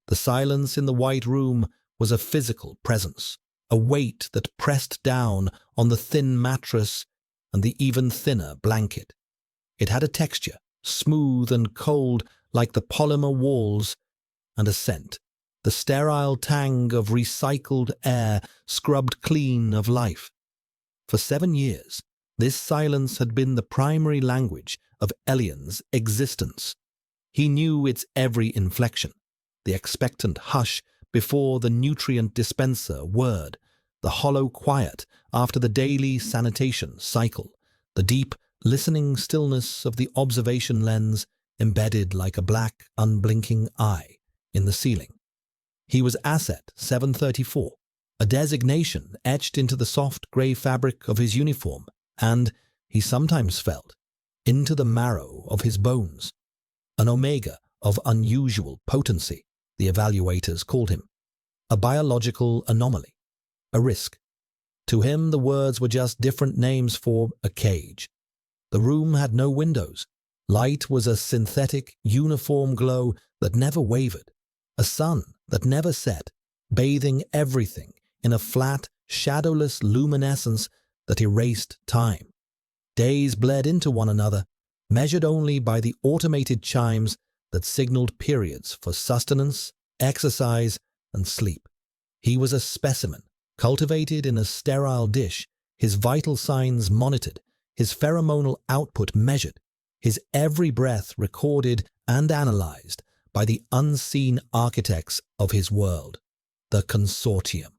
The silence in the white room was a physical presence, a weight that pressed down on the thin mattress and the even thinner blanket. It had a texture, smooth and cold like the polymer walls, and a scent, the sterile tang of recycled air scrubbed clean of life. For 7 years, this silence had been the primary language of Elian's existence. He knew its every inflection, the expectant hush before the nutrient dispenser word, the hollow quiet after the daily sanitation cycle, the deep, listening stillness of the observation lens embedded like a black, unblinking eye in the ceiling. He was Asset 734, a designation etched into the soft grey fabric of his uniform, and, he sometimes felt, into the marrow of his bones. An Omega of unusual potency, the evaluators called him. A biological anomaly. A risk. To him, the words were just different names for a cage. The room had no windows. Light was a synthetic, uniform glow that never wavered. A sun that never set, bathing everything in a flat, shadowless luminescence that erased time. Days bled into one another, measured only by the automated chimes that signaled periods for sustenance, exercise, and sleep. He was a specimen, cultivated in a sterile dish, his vital signs monitored, his pheromonal output measured, his every breath recorded and analyzed by the unseen architects of his world, the consortium.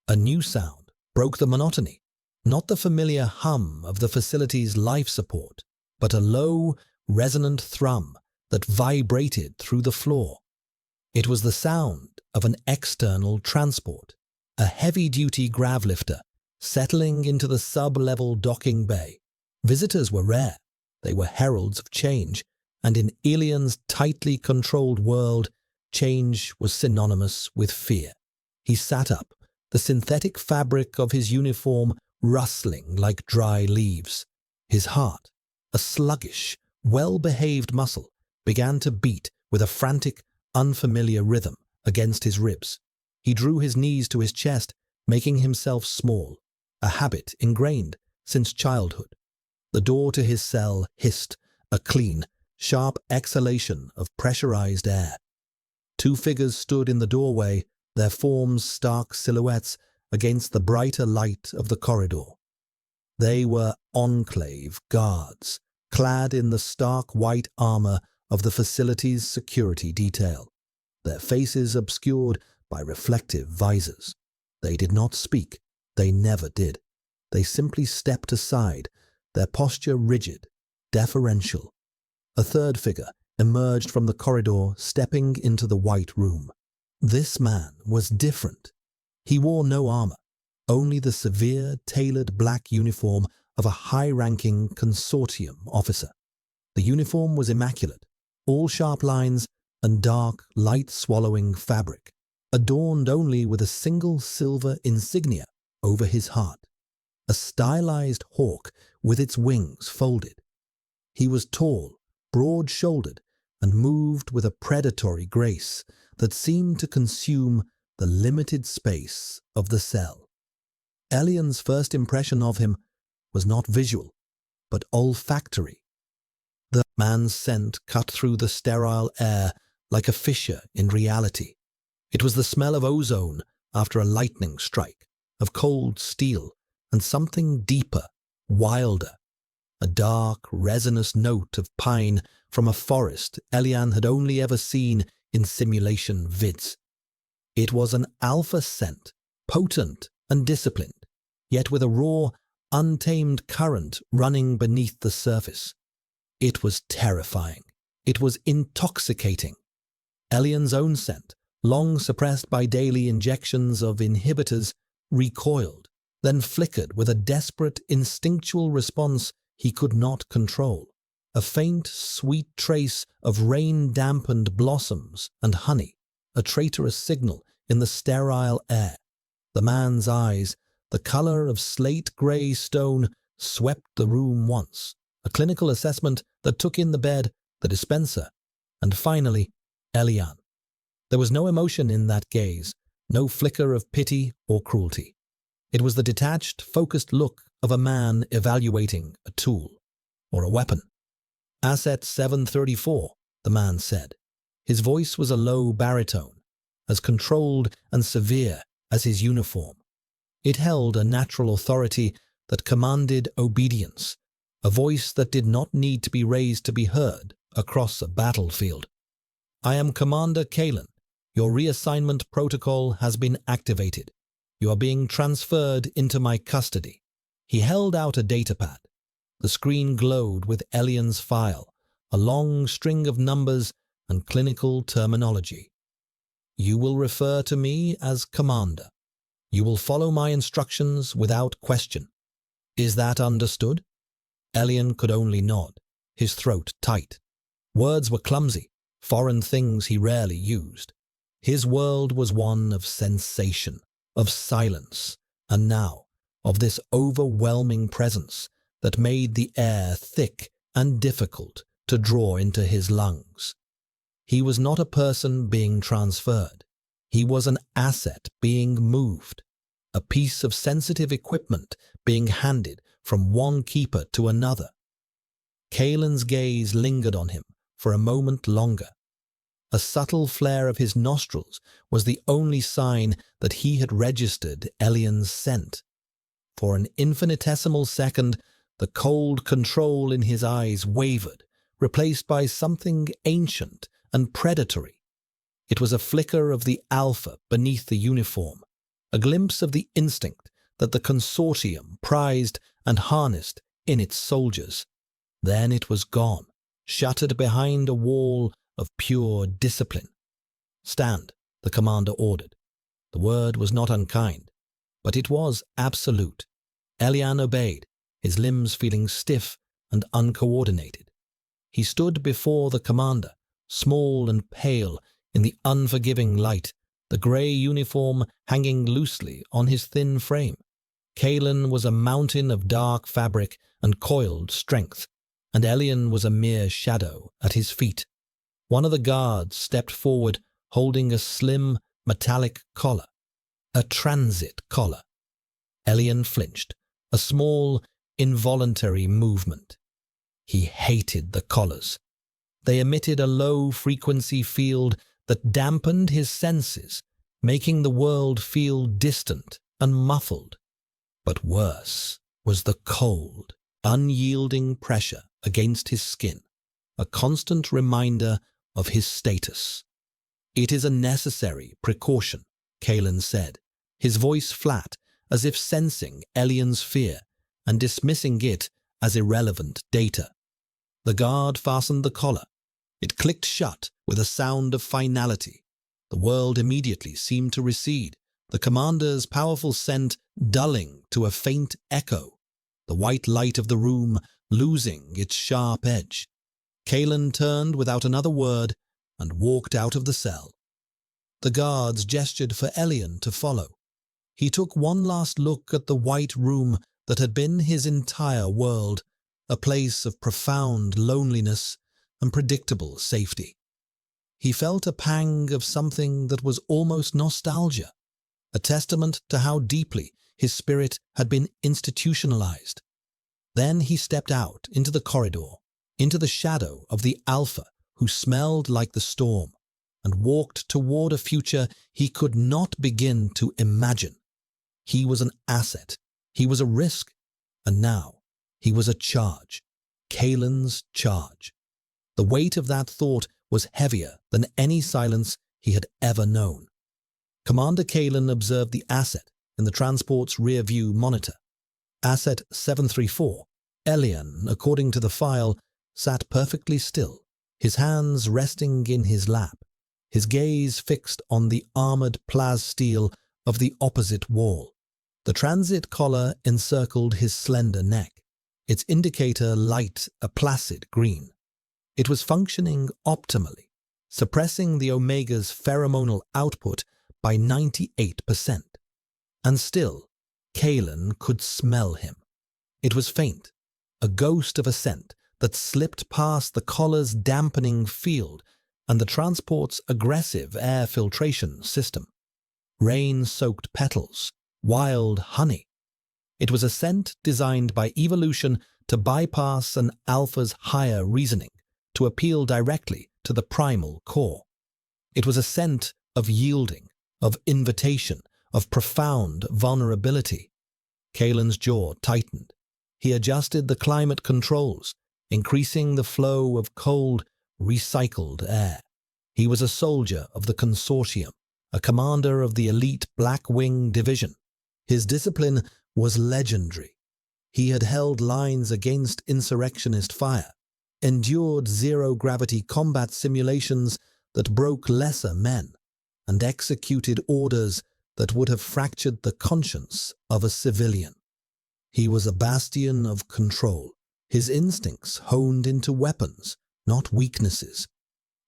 A new sound broke the monotony, not the familiar hum of the facility's life support, but a low, resonant thrum that vibrated through the floor. It was the sound of an external transport, a heavy-duty gravlifter settling into the sub-level docking bay. Visitors were rare. They were heralds of change, and in Elian's tightly controlled world, change was synonymous with fear. He sat up, the synthetic fabric of his uniform rustling like dry leaves. His heart, a sluggish, well-behaved muscle, began to beat with a frantic, unfamiliar rhythm against his ribs. He drew his knees to his chest, making himself small, a habit ingrained since childhood. The door to his cell hissed, a clean, sharp exhalation of pressurized air. 2 figures stood in the doorway, their forms stark silhouettes against the brighter light of the corridor. They were Enclave guards, clad in the stark white armor of the facility's security detail, their faces obscured by reflective visors. They did not speak. They never did. They simply stepped aside, their posture rigid, deferential. A third figure emerged from the corridor, stepping into the white room. This man was different. He wore no armor, only the severe, tailored black uniform of a high-ranking consortium officer. The uniform was immaculate, all sharp lines and dark, light-swallowing fabric, adorned only with a single silver insignia over his heart, a stylized hawk with its wings folded. He was tall, broad-shouldered, and moved with a predatory grace that seemed to consume the limited space of the cell. Elian's first impression of him was not visual, but olfactory. The man's scent cut through the sterile air like a fissure in reality. It was the smell of ozone after a lightning strike, of cold steel, and something deeper, wilder, a dark, resinous note of pine from a forest Elian had only ever seen in simulation vids. It was an alpha scent, potent and disciplined, yet with a raw, untamed current running beneath the surface. It was terrifying. It was intoxicating. Elian's own scent, long suppressed by daily injections of inhibitors, recoiled, then flickered with a desperate, instinctual response he could not control. A faint, sweet trace of rain-dampened blossoms and honey, a traitorous signal in the sterile air. The man's eyes, the color of slate-gray stone, swept the room once. A clinical assessment that took in the bed, the dispenser, and finally, Elian. There was no emotion in that gaze, no flicker of pity or cruelty. It was the detached, focused look of a man evaluating a tool or a weapon. "Asset 734, the man said. His voice was a low baritone, as controlled and severe as his uniform. It held a natural authority that commanded obedience, a voice that did not need to be raised to be heard across a battlefield. "I am Commander Kalen. Your reassignment protocol has been activated. You are being transferred into my custody." He held out a datapad. The screen glowed with Elian's file, a long string of numbers and clinical terminology. "You will refer to me as Commander. You will follow my instructions without question. Is that understood?" Elian could only nod, his throat tight. Words were clumsy, foreign things he rarely used. His world was one of sensation, of silence, and now of this overwhelming presence that made the air thick and difficult to draw into his lungs. He was not a person being transferred. He was an asset being moved, a piece of sensitive equipment being handed from one keeper to another. Kalen's gaze lingered on him for a moment longer. A subtle flare of his nostrils was the only sign that he had registered Elian's scent. For an infinitesimal second, the cold control in his eyes wavered, replaced by something ancient and predatory. It was a flicker of the alpha beneath the uniform, a glimpse of the instinct that the consortium prized and harnessed in its soldiers. Then it was gone, shuttered behind a wall of pure discipline. "Stand," the commander ordered. The word was not unkind, but it was absolute. Elian obeyed, his limbs feeling stiff and uncoordinated. He stood before the commander, small and pale in the unforgiving light, the grey uniform hanging loosely on his thin frame. Kalen was a mountain of dark fabric and coiled strength, and Elian was a mere shadow at his feet. One of the guards stepped forward, holding a slim, metallic collar, a transit collar. Elian flinched, a small, involuntary movement. He hated the collars. They emitted a low-frequency field that dampened his senses, making the world feel distant and muffled. But worse was the cold, unyielding pressure against his skin, a constant reminder of his status. "It is a necessary precaution," Kalen said, his voice flat, as if sensing Elian's fear and dismissing it as irrelevant data. The guard fastened the collar. It clicked shut with a sound of finality. The world immediately seemed to recede, the commander's powerful scent dulling to a faint echo, the white light of the room losing its sharp edge. Kalen turned without another word and walked out of the cell. The guards gestured for Elian to follow. He took one last look at the white room that had been his entire world, a place of profound loneliness and predictable safety. He felt a pang of something that was almost nostalgia, a testament to how deeply his spirit had been institutionalized. Then he stepped out into the corridor, into the shadow of the Alpha who smelled like the storm, and walked toward a future he could not begin to imagine. He was an asset, he was a risk, and now he was a charge, Kalen's charge. The weight of that thought was heavier than any silence he had ever known. Commander Kalen observed the asset in the transport's rear-view monitor. Asset 734, Elian, according to the file, sat perfectly still, his hands resting in his lap, his gaze fixed on the armored plasteel of the opposite wall. The transit collar encircled his slender neck, its indicator light a placid green. It was functioning optimally, suppressing the Omega's pheromonal output by 98%. And still, Kalen could smell him. It was faint, a ghost of a scent that slipped past the collar's dampening field and the transport's aggressive air filtration system. Rain-soaked petals, wild honey. It was a scent designed by evolution to bypass an alpha's higher reasoning, to appeal directly to the primal core. It was a scent of yielding, of invitation, of profound vulnerability. Kalen's jaw tightened. He adjusted the climate controls, increasing the flow of cold, recycled air. He was a soldier of the consortium, a commander of the elite Black Wing Division. His discipline was legendary. He had held lines against insurrectionist fire, endured zero-gravity combat simulations that broke lesser men, and executed orders that would have fractured the conscience of a civilian. He was a bastion of control, his instincts honed into weapons, not weaknesses.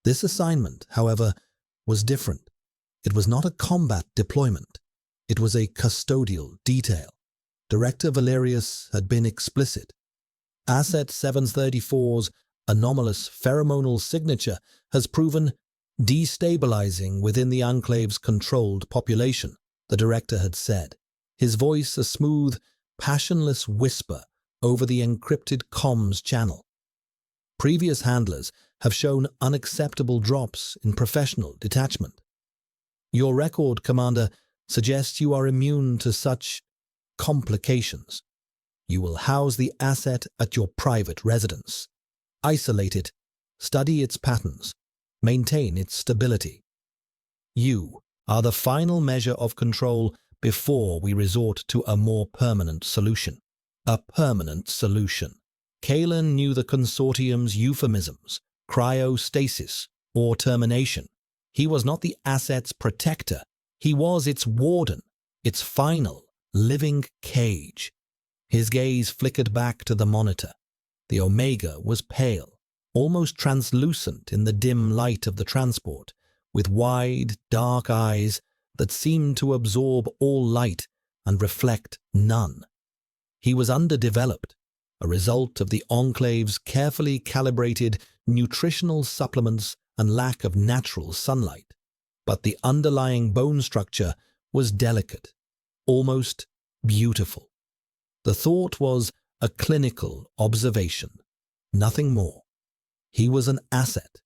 This assignment, however, was different. It was not a combat deployment. It was a custodial detail. Director Valerius had been explicit. Asset 734's anomalous pheromonal signature has proven destabilizing within the Enclave's controlled population, the director had said, his voice a smooth, passionless whisper over the encrypted comms channel. Previous handlers have shown unacceptable drops in professional detachment. Your record, Commander, suggests you are immune to such complications. You will house the asset at your private residence. Isolate it, study its patterns, maintain its stability. You are the final measure of control before we resort to a more permanent solution. A permanent solution. Kalen knew the consortium's euphemisms, cryostasis, or termination. He was not the asset's protector. He was its warden, its final, living cage. His gaze flickered back to the monitor. The Omega was pale, almost translucent in the dim light of the transport, with wide, dark eyes that seemed to absorb all light and reflect none. He was underdeveloped, a result of the Enclave's carefully calibrated nutritional supplements and lack of natural sunlight. But the underlying bone structure was delicate, almost beautiful. The thought was a clinical observation, nothing more. He was an asset.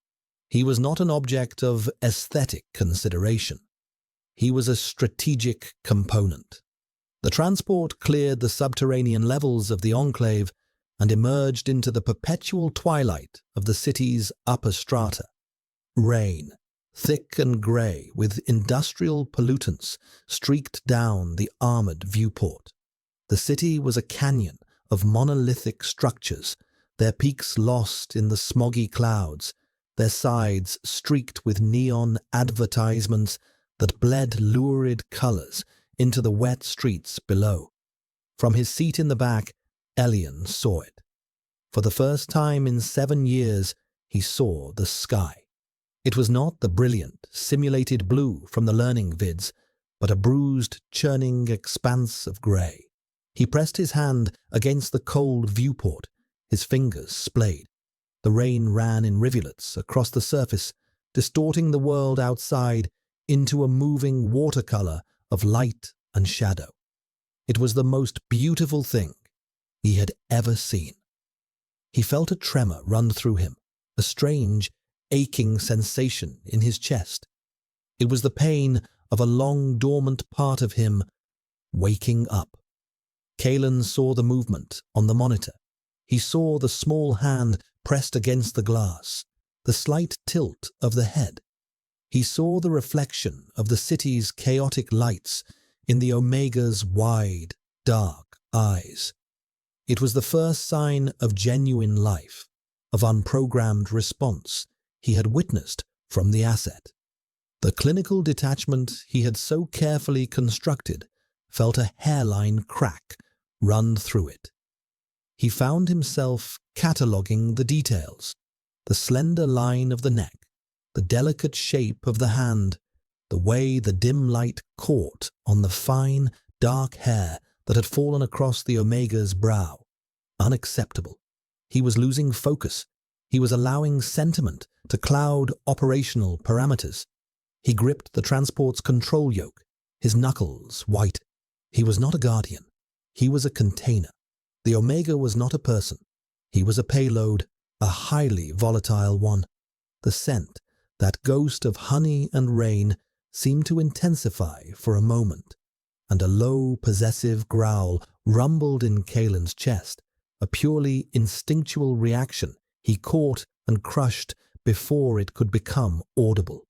He was not an object of aesthetic consideration. He was a strategic component. The transport cleared the subterranean levels of the Enclave and emerged into the perpetual twilight of the city's upper strata. Rain, thick and grey with industrial pollutants, streaked down the armored viewport. The city was a canyon of monolithic structures, their peaks lost in the smoggy clouds, their sides streaked with neon advertisements that bled lurid colours into the wet streets below. From his seat in the back, Elian saw it. For the first time in 7 years, he saw the sky. It was not the brilliant, simulated blue from the learning vids, but a bruised, churning expanse of grey. He pressed his hand against the cold viewport, his fingers splayed. The rain ran in rivulets across the surface, distorting the world outside into a moving watercolour of light and shadow. It was the most beautiful thing he had ever seen. He felt a tremor run through him, a strange, aching sensation in his chest. It was the pain of a long-dormant part of him waking up. Kalen saw the movement on the monitor. He saw the small hand pressed against the glass, the slight tilt of the head. He saw the reflection of the city's chaotic lights in the Omega's wide, dark eyes. It was the first sign of genuine life, of unprogrammed response he had witnessed from the asset. The clinical detachment he had so carefully constructed felt a hairline crack run through it. He found himself cataloguing the details, the slender line of the neck, the delicate shape of the hand, the way the dim light caught on the fine, dark hair that had fallen across the Omega's brow. Unacceptable. He was losing focus. He was allowing sentiment to cloud operational parameters. He gripped the transport's control yoke, his knuckles white. He was not a guardian. He was a container. The Omega was not a person. He was a payload, a highly volatile one. The scent, that ghost of honey and rain, seemed to intensify for a moment, and a low, possessive growl rumbled in Kalen's chest, a purely instinctual reaction he caught and crushed before it could become audible.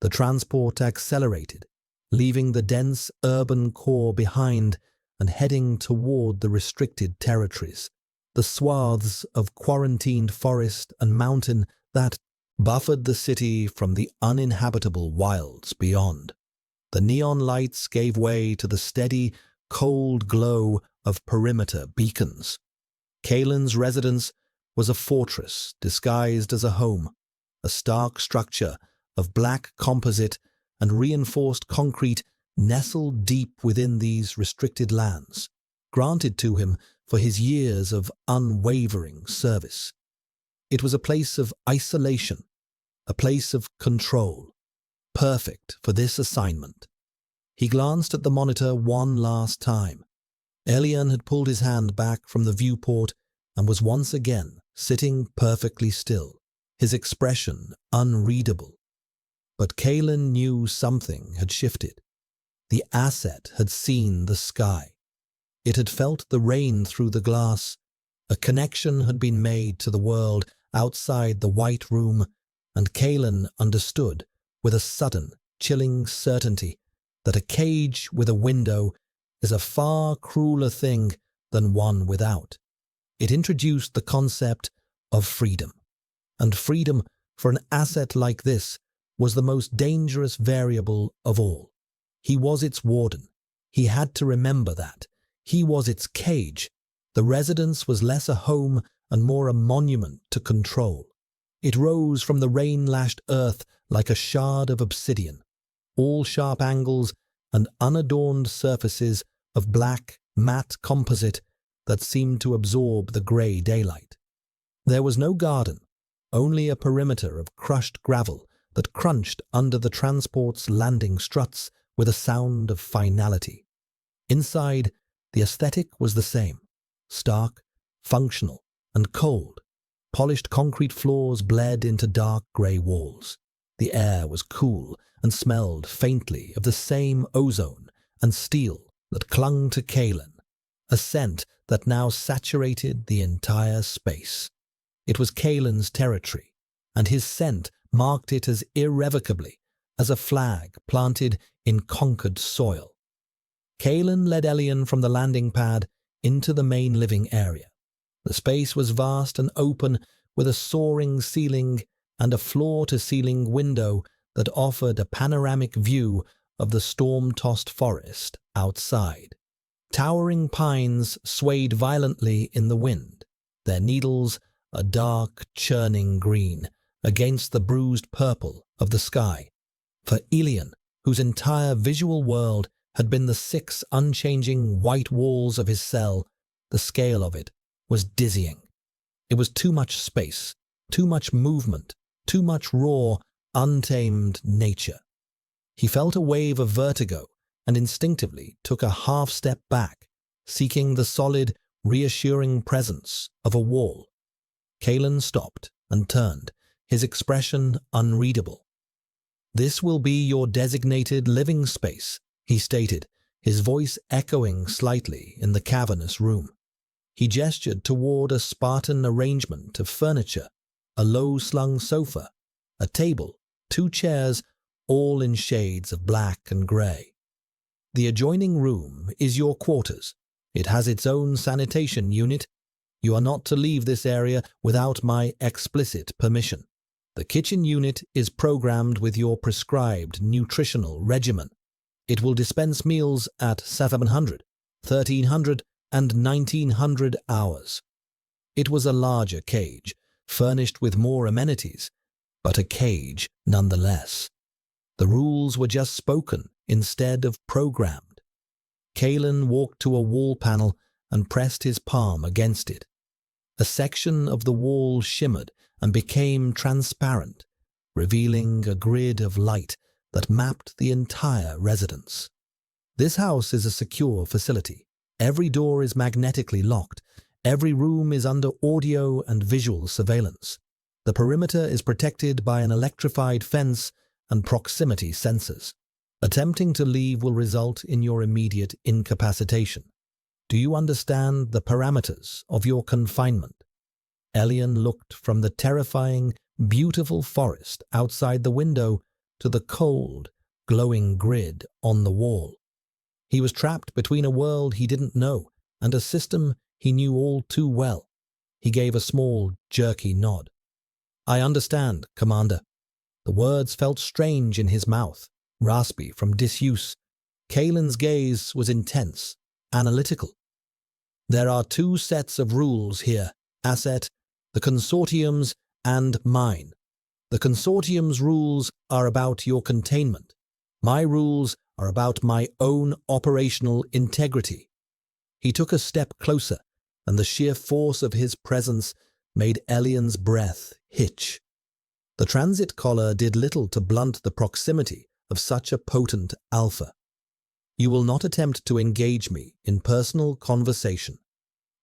The transport accelerated, leaving the dense urban core behind and heading toward the restricted territories, the swaths of quarantined forest and mountain that buffered the city from the uninhabitable wilds beyond. The neon lights gave way to the steady, cold glow of perimeter beacons. Kalen's residence was a fortress disguised as a home, a stark structure of black composite and reinforced concrete nestled deep within these restricted lands, granted to him for his years of unwavering service. It was a place of isolation, a place of control, perfect for this assignment. He glanced at the monitor one last time. Elian had pulled his hand back from the viewport and was once again sitting perfectly still, his expression unreadable. But Kalen knew something had shifted. The asset had seen the sky. It had felt the rain through the glass. A connection had been made to the world outside the white room, and Kalen understood with a sudden, chilling certainty that a cage with a window is a far crueler thing than one without. It introduced the concept of freedom, and freedom for an asset like this was the most dangerous variable of all. He was its warden. He had to remember that. He was its cage. The residence was less a home and more a monument to control. It rose from the rain-lashed earth like a shard of obsidian, all sharp angles and unadorned surfaces of black, matte composite that seemed to absorb the grey daylight. There was no garden, only a perimeter of crushed gravel that crunched under the transport's landing struts with a sound of finality. Inside, the aesthetic was the same, stark, functional, and cold. Polished concrete floors bled into dark grey walls. The air was cool and smelled faintly of the same ozone and steel that clung to Kalen, a scent that now saturated the entire space. It was Kalen's territory, and his scent marked it as irrevocably as a flag planted in conquered soil. Kalen led Elian from the landing pad into the main living area. The space was vast and open, with a soaring ceiling and a floor-to-ceiling window that offered a panoramic view of the storm-tossed forest outside. Towering pines swayed violently in the wind, their needles a dark, churning green against the bruised purple of the sky. For Elian, whose entire visual world had been the 6 unchanging white walls of his cell, the scale of it was dizzying. It was too much space, too much movement, too much raw, untamed nature. He felt a wave of vertigo and instinctively took a half-step back, seeking the solid, reassuring presence of a wall. Kalen stopped and turned, his expression unreadable. "This will be your designated living space," he stated, his voice echoing slightly in the cavernous room. He gestured toward a Spartan arrangement of furniture, a low-slung sofa, a table, 2 chairs, all in shades of black and grey. "The adjoining room is your quarters. It has its own sanitation unit. You are not to leave this area without my explicit permission. The kitchen unit is programmed with your prescribed nutritional regimen. It will dispense meals at 700, 1300, and 1900 hours." It was a larger cage, furnished with more amenities, but a cage nonetheless. The rules were just spoken instead of programmed. Kalen walked to a wall panel and pressed his palm against it. A section of the wall shimmered and became transparent, revealing a grid of light that mapped the entire residence. This house is a secure facility. Every door is magnetically locked. Every room is under audio and visual surveillance. The perimeter is protected by an electrified fence and proximity sensors. Attempting to leave will result in your immediate incapacitation. Do you understand the parameters of your confinement? Elian looked from the terrifying, beautiful forest outside the window to the cold, glowing grid on the wall. He was trapped between a world he didn't know and a system he knew all too well. He gave a small, jerky nod. "I understand, Commander." The words felt strange in his mouth, raspy from disuse. Kalen's gaze was intense, analytical. "There are two sets of rules here, Asset, the Consortium's and mine. The Consortium's rules are about your containment. My rules are about my own operational integrity." He took a step closer, and the sheer force of his presence made Elian's breath hitch. The transit collar did little to blunt the proximity of such a potent alpha. "You will not attempt to engage me in personal conversation.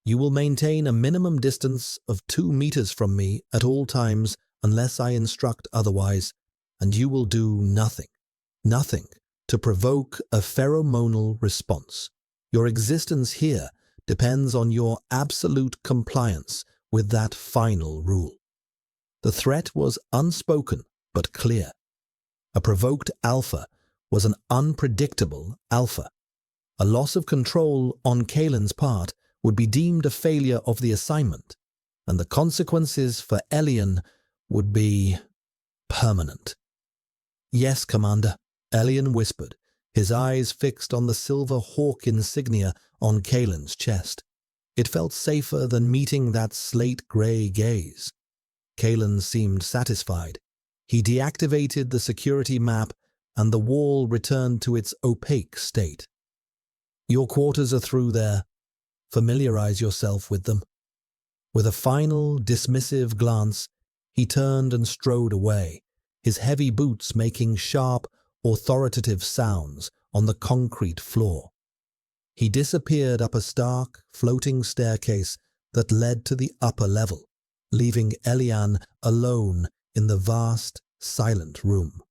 You will maintain a minimum distance of 2 meters from me at all times unless I instruct otherwise, and you will do nothing to provoke a pheromonal response. Your existence here depends on your absolute compliance with that final rule." The threat was unspoken but clear. A provoked alpha was an unpredictable alpha. A loss of control on Kalen's part would be deemed a failure of the assignment, and the consequences for Elian would be permanent. "Yes, Commander," Elian whispered, his eyes fixed on the silver hawk insignia on Kalen's chest. It felt safer than meeting that slate-gray gaze. Kalen seemed satisfied. He deactivated the security map, and the wall returned to its opaque state. "Your quarters are through there. Familiarize yourself with them." With a final, dismissive glance, he turned and strode away, his heavy boots making sharp, authoritative sounds on the concrete floor. He disappeared up a stark, floating staircase that led to the upper level, leaving Elian alone in the vast, silent room.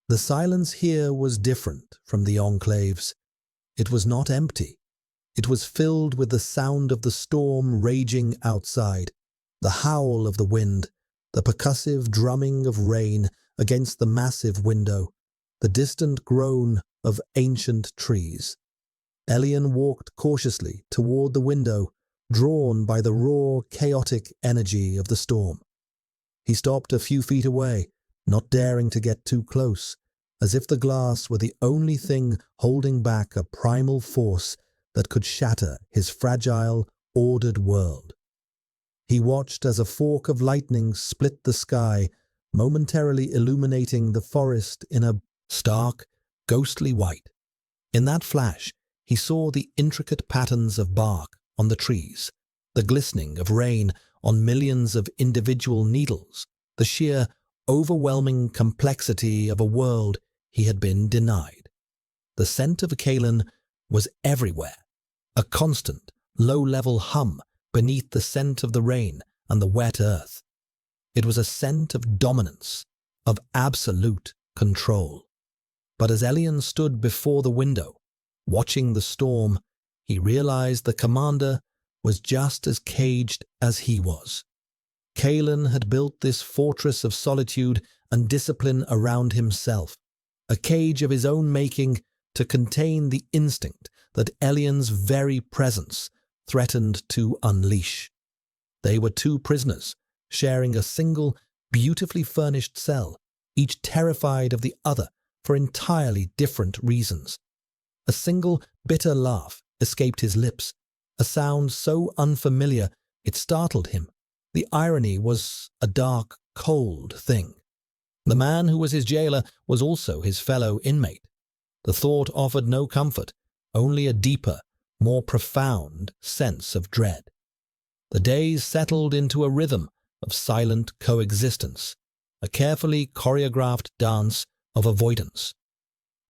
The silence here was different from the Enclave's. It was not empty. It was filled with the sound of the storm raging outside, the howl of the wind, the percussive drumming of rain against the massive window, the distant groan of ancient trees. Elian walked cautiously toward the window, drawn by the raw, chaotic energy of the storm. He stopped a few feet away, not daring to get too close, as if the glass were the only thing holding back a primal force that could shatter his fragile, ordered world. He watched as a fork of lightning split the sky, momentarily illuminating the forest in a stark, ghostly white. In that flash, he saw the intricate patterns of bark on the trees, the glistening of rain on millions of individual needles, the sheer, overwhelming complexity of a world he had been denied. The scent of Kalen was everywhere, a constant, low-level hum beneath the scent of the rain and the wet earth. It was a scent of dominance, of absolute control. But as Elian stood before the window, watching the storm, he realized the commander was just as caged as he was. Kalen had built this fortress of solitude and discipline around himself, a cage of his own making to contain the instinct that Elian's very presence threatened to unleash. They were two prisoners, sharing a single, beautifully furnished cell, each terrified of the other for entirely different reasons. A single, bitter laugh escaped his lips, a sound so unfamiliar it startled him. The irony was a dark, cold thing. The man who was his jailer was also his fellow inmate. The thought offered no comfort, only a deeper, more profound sense of dread. The days settled into a rhythm, of silent coexistence, a carefully choreographed dance of avoidance.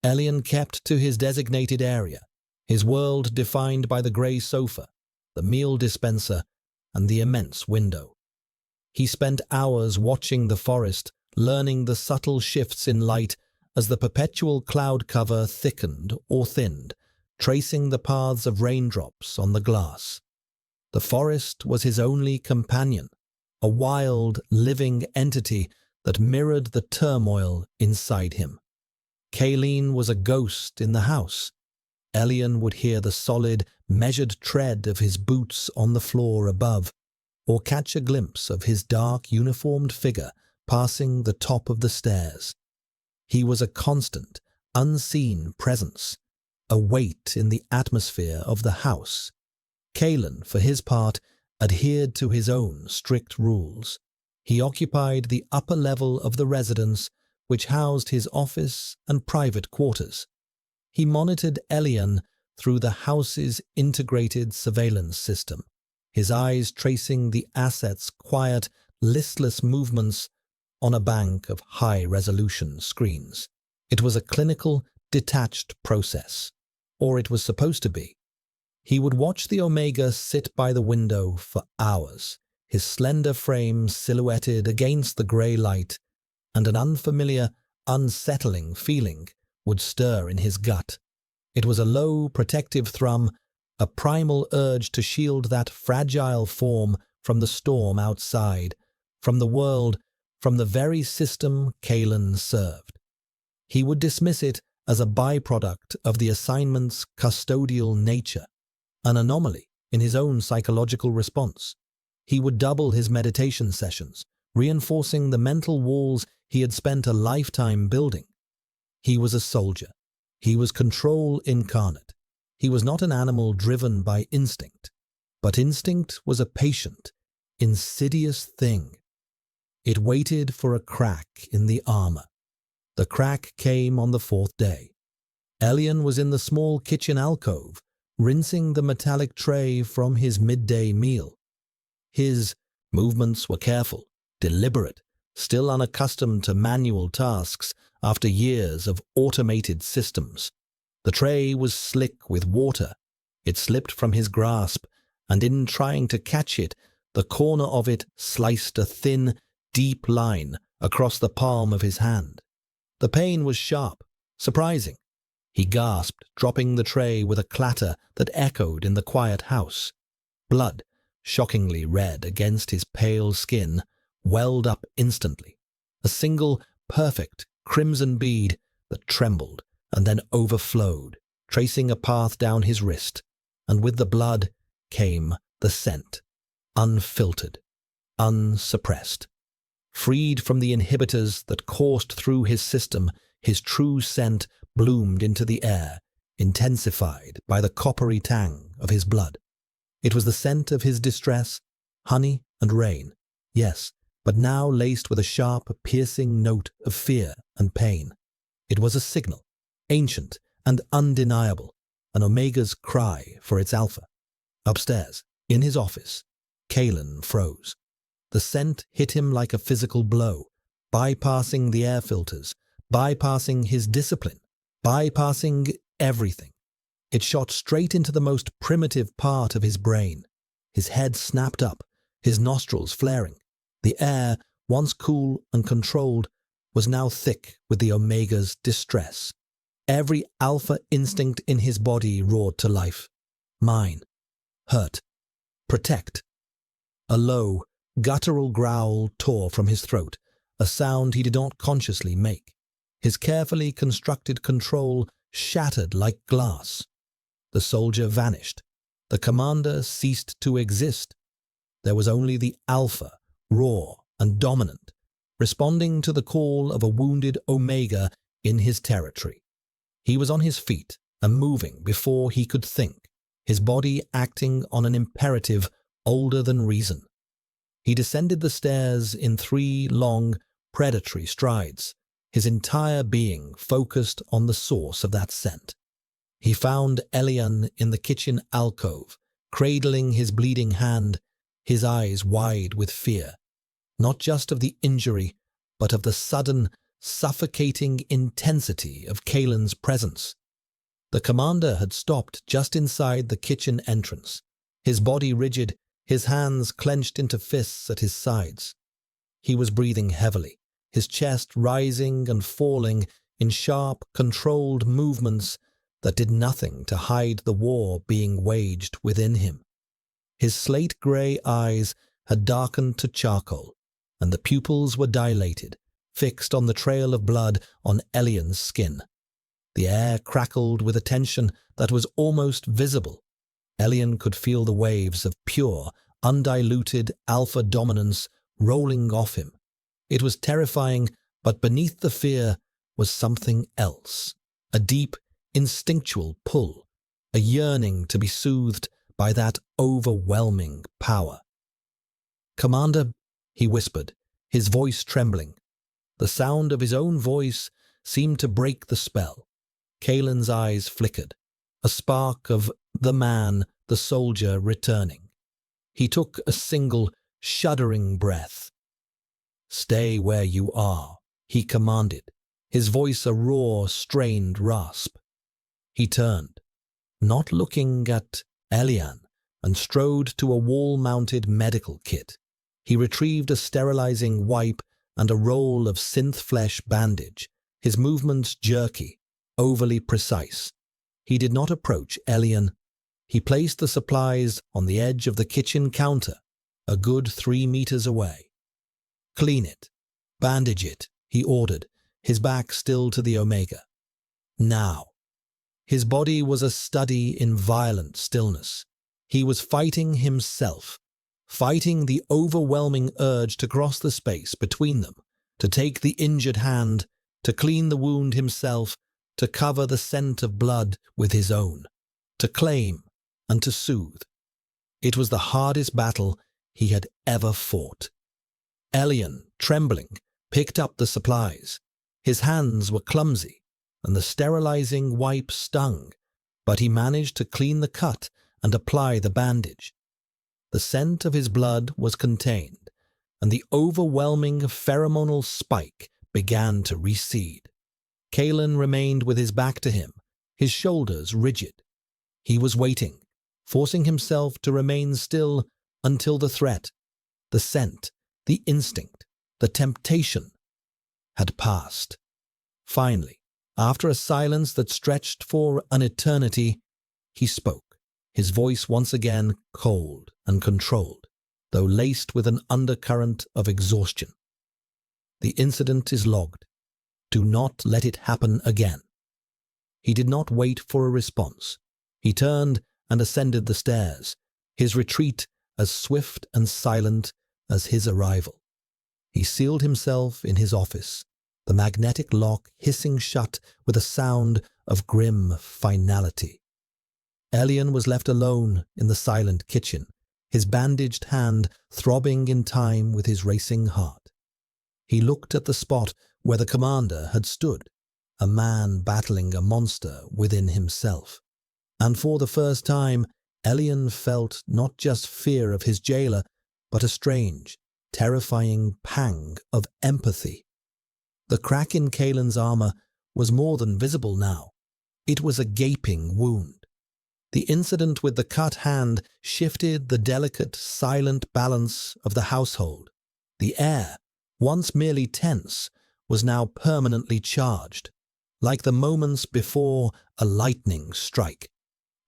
Elian kept to his designated area, his world defined by the grey sofa, the meal dispenser, and the immense window. He spent hours watching the forest, learning the subtle shifts in light as the perpetual cloud cover thickened or thinned, tracing the paths of raindrops on the glass. The forest was his only companion, a wild, living entity that mirrored the turmoil inside him. Kayleen was a ghost in the house. Elian would hear the solid, measured tread of his boots on the floor above, or catch a glimpse of his dark, uniformed figure passing the top of the stairs. He was a constant, unseen presence, a weight in the atmosphere of the house. Kaylen, for his part, adhered to his own strict rules. He occupied the upper level of the residence, which housed his office and private quarters. He monitored Elian through the house's integrated surveillance system, his eyes tracing the asset's quiet, listless movements on a bank of high-resolution screens. It was a clinical, detached process, or it was supposed to be. He would watch the Omega sit by the window for hours, his slender frame silhouetted against the grey light, and an unfamiliar, unsettling feeling would stir in his gut. It was a low, protective thrum, a primal urge to shield that fragile form from the storm outside, from the world, from the very system Kaylen served. He would dismiss it as a byproduct of the assignment's custodial nature, an anomaly in his own psychological response. He would double his meditation sessions, reinforcing the mental walls he had spent a lifetime building. He was a soldier. He was control incarnate. He was not an animal driven by instinct, but instinct was a patient, insidious thing. It waited for a crack in the armor. The crack came on the fourth day. Elian was in the small kitchen alcove, rinsing the metallic tray from his midday meal. His movements were careful, deliberate, still unaccustomed to manual tasks after years of automated systems. The tray was slick with water. It slipped from his grasp, and in trying to catch it, the corner of it sliced a thin, deep line across the palm of his hand. The pain was sharp, surprising. He gasped, dropping the tray with a clatter that echoed in the quiet house. Blood, shockingly red against his pale skin, welled up instantly. A single, perfect, crimson bead that trembled and then overflowed, tracing a path down his wrist, and with the blood came the scent, unfiltered, unsuppressed. Freed from the inhibitors that coursed through his system, his true scent bloomed into the air, intensified by the coppery tang of his blood. It was the scent of his distress, honey and rain, yes, but now laced with a sharp, piercing note of fear and pain. It was a signal, ancient and undeniable, an Omega's cry for its alpha. Upstairs, in his office, Kaylen froze. The scent hit him like a physical blow, bypassing the air filters, bypassing his discipline, bypassing everything. It shot straight into the most primitive part of his brain. His head snapped up, his nostrils flaring. The air, once cool and controlled, was now thick with the Omega's distress. Every alpha instinct in his body roared to life. Mine. Hurt. Protect. A low, guttural growl tore from his throat, a sound he did not consciously make. His carefully constructed control shattered like glass. The soldier vanished. The commander ceased to exist. There was only the alpha, raw and dominant, responding to the call of a wounded Omega in his territory. He was on his feet and moving before he could think, his body acting on an imperative older than reason. He descended the stairs in 3 long, predatory strides, his entire being focused on the source of that scent. He found Elian in the kitchen alcove, cradling his bleeding hand, his eyes wide with fear. not just of the injury, but of the sudden, suffocating intensity of Kalen's presence. The commander had stopped just inside the kitchen entrance, his body rigid, his hands clenched into fists at his sides. He was breathing heavily, his chest rising and falling in sharp, controlled movements that did nothing to hide the war being waged within him. His slate-grey eyes had darkened to charcoal, and the pupils were dilated, fixed on the trail of blood on Elian's skin. The air crackled with a tension that was almost visible. Elian could feel the waves of pure, undiluted alpha dominance rolling off him. It was terrifying, but beneath the fear was something else, a deep, instinctual pull, a yearning to be soothed by that overwhelming power. "Commander," he whispered, his voice trembling. The sound of his own voice seemed to break the spell. Kalen's eyes flickered, a spark of the man, the soldier returning. He took a single, shuddering breath. "Stay where you are," he commanded, his voice a raw, strained rasp. He turned, not looking at Elian, and strode to a wall-mounted medical kit. He retrieved a sterilizing wipe and a roll of synth-flesh bandage, his movements jerky, overly precise. He did not approach Elian. He placed the supplies on the edge of the kitchen counter, a good 3 meters away. "Clean it. Bandage it," he ordered, his back still to the Omega. Now. His body was a study in violent stillness. He was fighting himself, fighting the overwhelming urge to cross the space between them, to take the injured hand, to clean the wound himself, to cover the scent of blood with his own, to claim and to soothe. It was the hardest battle he had ever fought. Elian, trembling, picked up the supplies. His hands were clumsy, and the sterilizing wipe stung, but he managed to clean the cut and apply the bandage. The scent of his blood was contained, and the overwhelming pheromonal spike began to recede. Kalen remained with his back to him, his shoulders rigid. He was waiting, forcing himself to remain still until the threat, the scent, the instinct, the temptation had passed. Finally, after a silence that stretched for an eternity, he spoke, his voice once again cold and controlled, though laced with an undercurrent of exhaustion. "The incident is logged. Do not let it happen again." He did not wait for a response. He turned and ascended the stairs, his retreat as swift and silent as his arrival. He sealed himself in his office, the magnetic lock hissing shut with a sound of grim finality. Elian was left alone in the silent kitchen, his bandaged hand throbbing in time with his racing heart. He looked at the spot where the commander had stood, a man battling a monster within himself. And for the first time, Elian felt not just fear of his jailer, but a strange, terrifying pang of empathy. The crack in Kalen's armor was more than visible now. It was a gaping wound. The incident with the cut hand shifted the delicate, silent balance of the household. The air, once merely tense, was now permanently charged, like the moments before a lightning strike.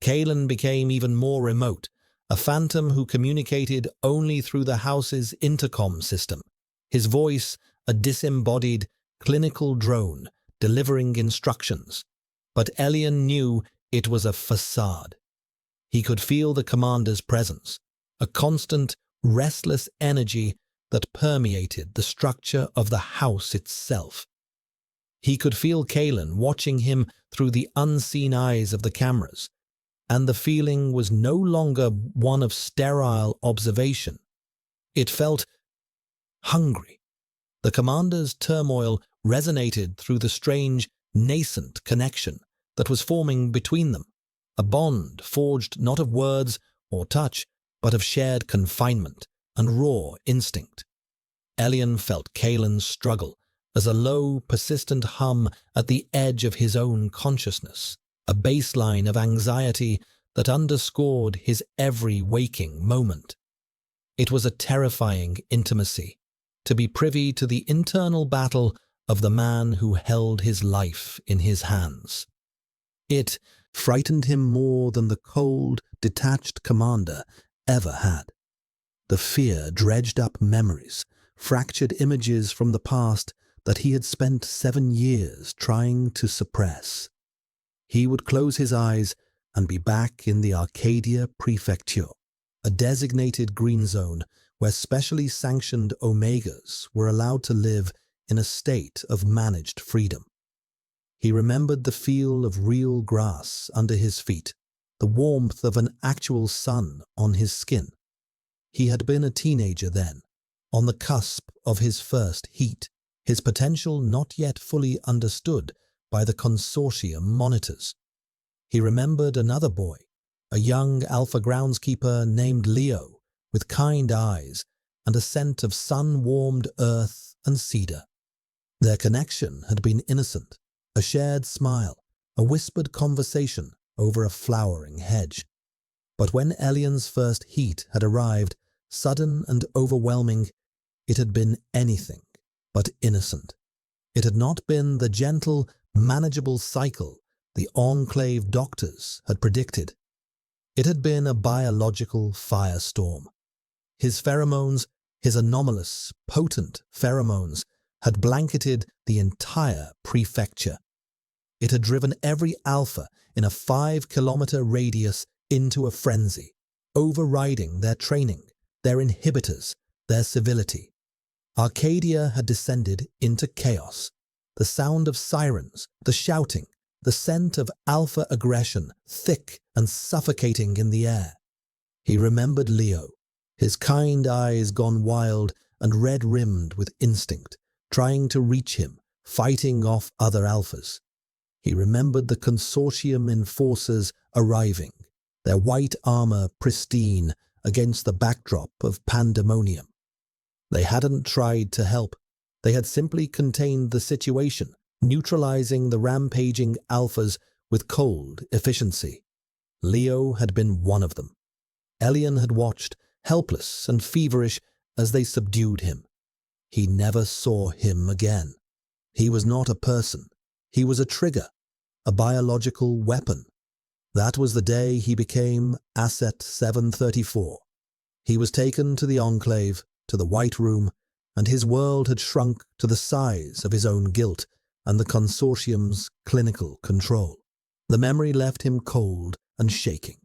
Kalen became even more remote, a phantom who communicated only through the house's intercom system, his voice a disembodied, clinical drone delivering instructions. But Elian knew it was a facade. He could feel the commander's presence, a constant, restless energy that permeated the structure of the house itself. He could feel Kalen watching him through the unseen eyes of the cameras, and the feeling was no longer one of sterile observation. It felt hungry. The commander's turmoil resonated through the strange, nascent connection that was forming between them, a bond forged not of words or touch, but of shared confinement and raw instinct. Elian felt Kalen struggle as a low, persistent hum at the edge of his own consciousness, a baseline of anxiety that underscored his every waking moment. It was a terrifying intimacy, to be privy to the internal battle of the man who held his life in his hands. It frightened him more than the cold, detached commander ever had. The fear dredged up memories, fractured images from the past that he had spent 7 years trying to suppress. He would close his eyes and be back in the Arcadia Prefecture, a designated green zone where specially sanctioned Omegas were allowed to live in a state of managed freedom. He remembered the feel of real grass under his feet, the warmth of an actual sun on his skin. He had been a teenager then, on the cusp of his first heat, his potential not yet fully understood by the consortium monitors. He remembered another boy, a young alpha groundskeeper named Leo, with kind eyes and a scent of sun-warmed earth and cedar. Their connection had been innocent, a shared smile, a whispered conversation over a flowering hedge. But when Elian's first heat had arrived, sudden and overwhelming, it had been anything but innocent. It had not been the gentle, manageable cycle the Enclave doctors had predicted. It had been a biological firestorm. His pheromones, his anomalous, potent pheromones, had blanketed the entire prefecture. It had driven every alpha in a 5-kilometer radius into a frenzy, overriding their training, their inhibitors, their civility. Arcadia had descended into chaos. The sound of sirens, the shouting, the scent of alpha aggression, thick and suffocating in the air. He remembered Leo, his kind eyes gone wild and red-rimmed with instinct, trying to reach him, fighting off other alphas. He remembered the consortium enforcers arriving, their white armor pristine against the backdrop of pandemonium. They hadn't tried to help. They had simply contained the situation, neutralizing the rampaging alphas with cold efficiency. Leo had been one of them. Elian had watched, helpless and feverish, as they subdued him. He never saw him again. He was not a person. He was a trigger, a biological weapon. That was the day he became Asset 734. He was taken to the Enclave, to the White Room, and his world had shrunk to the size of his own guilt and the consortium's clinical control. The memory left him cold and shaking.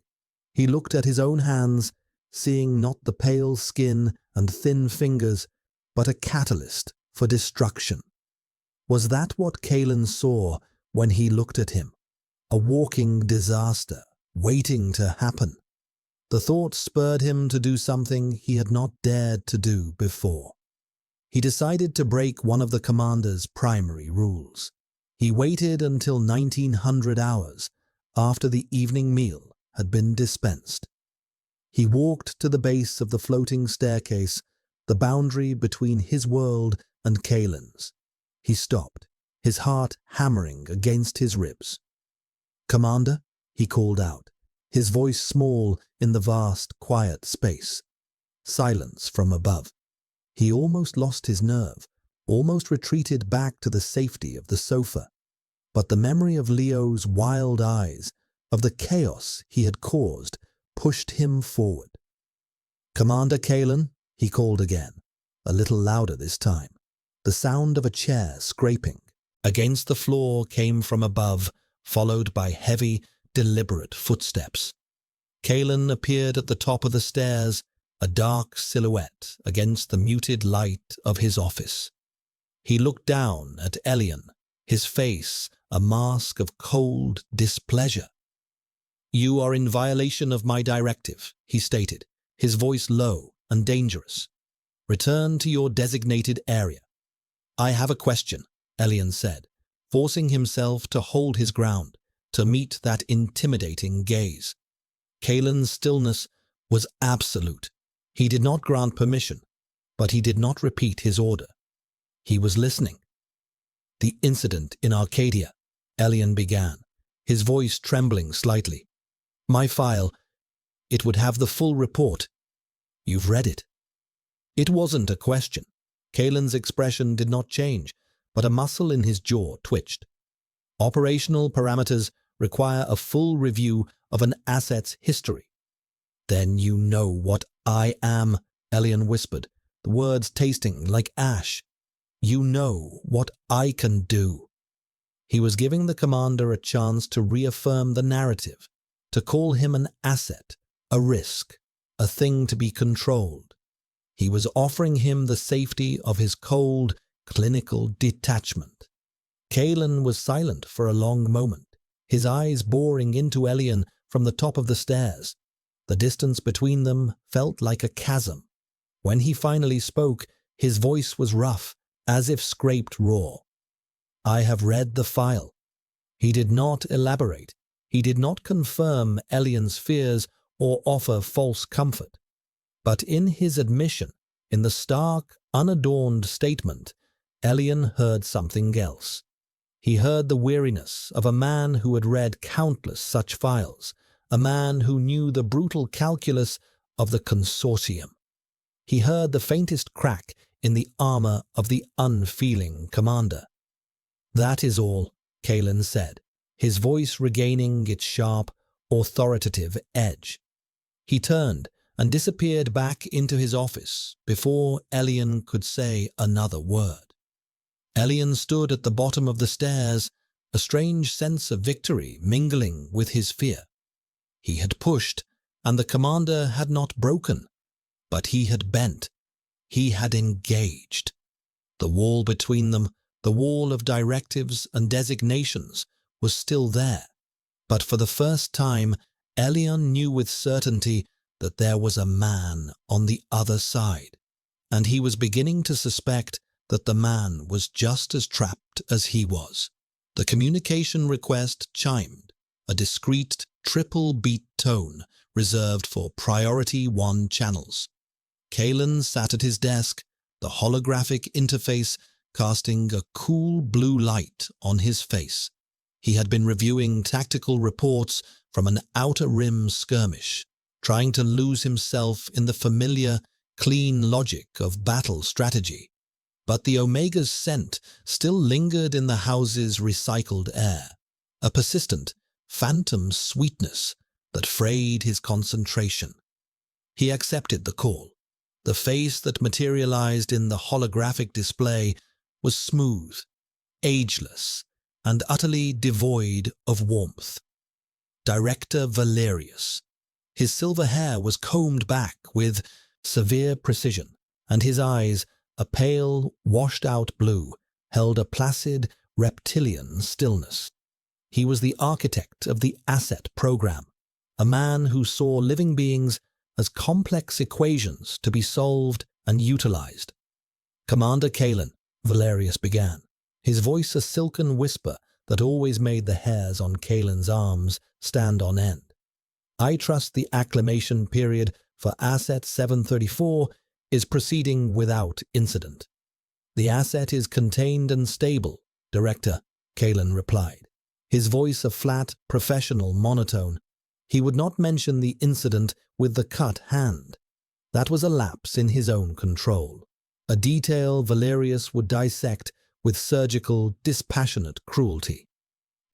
He looked at his own hands, seeing not the pale skin and thin fingers, but a catalyst for destruction. Was that what Kalen saw when he looked at him? A walking disaster, waiting to happen. The thought spurred him to do something he had not dared to do before. He decided to break one of the commander's primary rules. He waited until 1900 hours after the evening meal had been dispensed. He walked to the base of the floating staircase, the boundary between his world and Kalen's. He stopped, his heart hammering against his ribs. "Commander," he called out, his voice small in the vast, quiet space. Silence from above. He almost lost his nerve, almost retreated back to the safety of the sofa. But the memory of Leo's wild eyes, of the chaos he had caused, pushed him forward. "Commander Kalen," he called again, a little louder this time. The sound of a chair scraping against the floor came from above, followed by heavy, deliberate footsteps. Kalen appeared at the top of the stairs, a dark silhouette against the muted light of his office. He looked down at Elian, his face a mask of cold displeasure. "You are in violation of my directive," he stated, his voice low and dangerous. "Return to your designated area." "I have a question," Elian said, forcing himself to hold his ground, to meet that intimidating gaze. Kalen's stillness was absolute. He did not grant permission. but he did not repeat his order. He was listening. "The incident in Arcadia," Elian began, his voice trembling slightly. "My file, it would have the full report. You've read it." It wasn't a question. Kalen's expression did not change, but a muscle in his jaw twitched. Operational parameters require a full review of an asset's history. "Then you know what I am," Elian whispered, the words tasting like ash. "You know what I can do." He was giving the commander a chance to reaffirm the narrative, to call him an asset, a risk, a thing to be controlled. He was offering him the safety of his cold, clinical detachment. Kalen was silent for a long moment, his eyes boring into Elian from the top of the stairs. The distance between them felt like a chasm. When he finally spoke, his voice was rough, as if scraped raw. "I have read the file." He did not elaborate. He did not confirm Elian's fears or offer false comfort. But in his admission, in the stark, unadorned statement, Elian heard something else. He heard the weariness of a man who had read countless such files, a man who knew the brutal calculus of the consortium. He heard the faintest crack in the armor of the unfeeling commander. "That is all," Kalen said, his voice regaining its sharp, authoritative edge. He turned and disappeared back into his office before Elian could say another word. Elian stood at the bottom of the stairs, a strange sense of victory mingling with his fear. He had pushed, and the commander had not broken, but he had bent. He had engaged. The wall between them, the wall of directives and designations, was still there, but for the first time Elian knew with certainty that there was a man on the other side, and he was beginning to suspect that the man was just as trapped as he was. The communication request chimed, a discreet triple-beat tone reserved for Priority 1 channels. Kalen sat at his desk, the holographic interface casting a cool blue light on his face. He had been reviewing tactical reports from an outer rim skirmish, trying to lose himself in the familiar, clean logic of battle strategy. But the Omega's scent still lingered in the house's recycled air, a persistent, phantom sweetness that frayed his concentration. He accepted the call. The face that materialized in the holographic display was smooth, ageless, and utterly devoid of warmth. Director Valerius. His silver hair was combed back with severe precision, and his eyes, a pale, washed-out blue, held a placid, reptilian stillness. He was the architect of the asset program, a man who saw living beings as complex equations to be solved and utilized. "Commander Kalen," Valerius began, his voice a silken whisper that always made the hairs on Kalen's arms stand on end. "I trust the acclimation period for Asset 734 is proceeding without incident." "The asset is contained and stable, Director," Kalen replied, his voice a flat, professional monotone. He would not mention the incident with the cut hand. That was a lapse in his own control, a detail Valerius would dissect with surgical, dispassionate cruelty.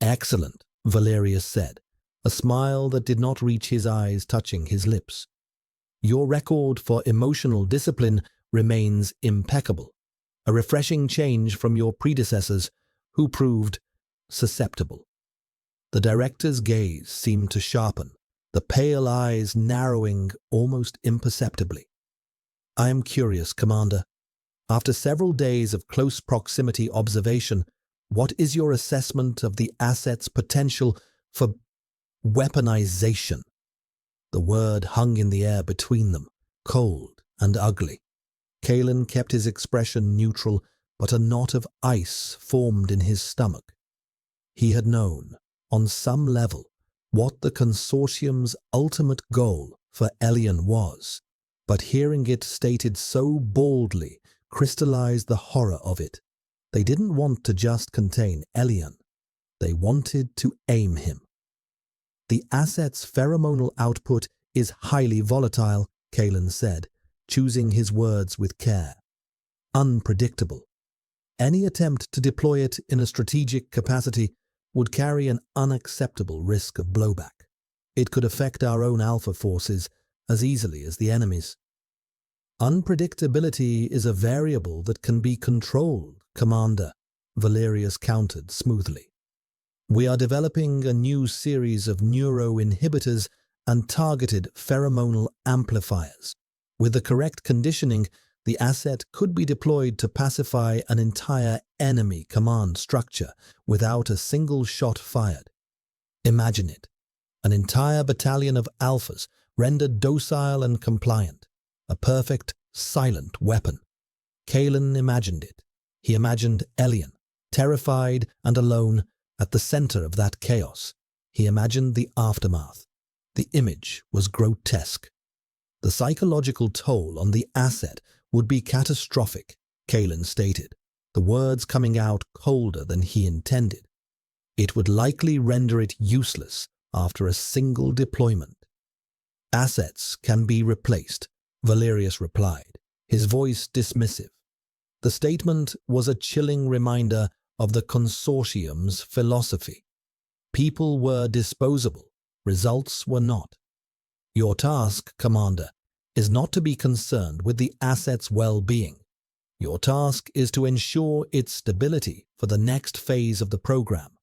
"Excellent," Valerius said, a smile that did not reach his eyes touching his lips. "Your record for emotional discipline remains impeccable, a refreshing change from your predecessors who proved susceptible." The director's gaze seemed to sharpen, the pale eyes narrowing almost imperceptibly. "I am curious, Commander. After several days of close proximity observation, what is your assessment of the asset's potential for weaponization?" The word hung in the air between them, cold and ugly. Kalen kept his expression neutral, but a knot of ice formed in his stomach. He had known, on some level, what the consortium's ultimate goal for Elian was. but hearing it stated so boldly crystallized the horror of it. They didn't want to just contain Elian. They wanted to aim him. The asset's pheromonal output is highly volatile, Kalen said, choosing his words with care. Unpredictable. Any attempt to deploy it in a strategic capacity would carry an unacceptable risk of blowback. It could affect our own alpha forces as easily as the enemy's. Unpredictability is a variable that can be controlled, Commander, Valerius countered smoothly. We are developing a new series of neuroinhibitors and targeted pheromonal amplifiers. With the correct conditioning, the asset could be deployed to pacify an entire enemy command structure without a single shot fired. Imagine it. An entire battalion of alphas rendered docile and compliant. A perfect, silent weapon. Kalen imagined it. He imagined Elian, terrified and alone, at the center of that chaos. He imagined the aftermath. The image was grotesque. The psychological toll on the asset would be catastrophic, Kalen stated, the words coming out colder than he intended. It would likely render it useless after a single deployment. Assets can be replaced, Valerius replied, his voice dismissive. The statement was a chilling reminder of the consortium's philosophy. People were disposable, results were not. Your task, Commander, is not to be concerned with the asset's well-being. Your task is to ensure its stability for the next phase of the program.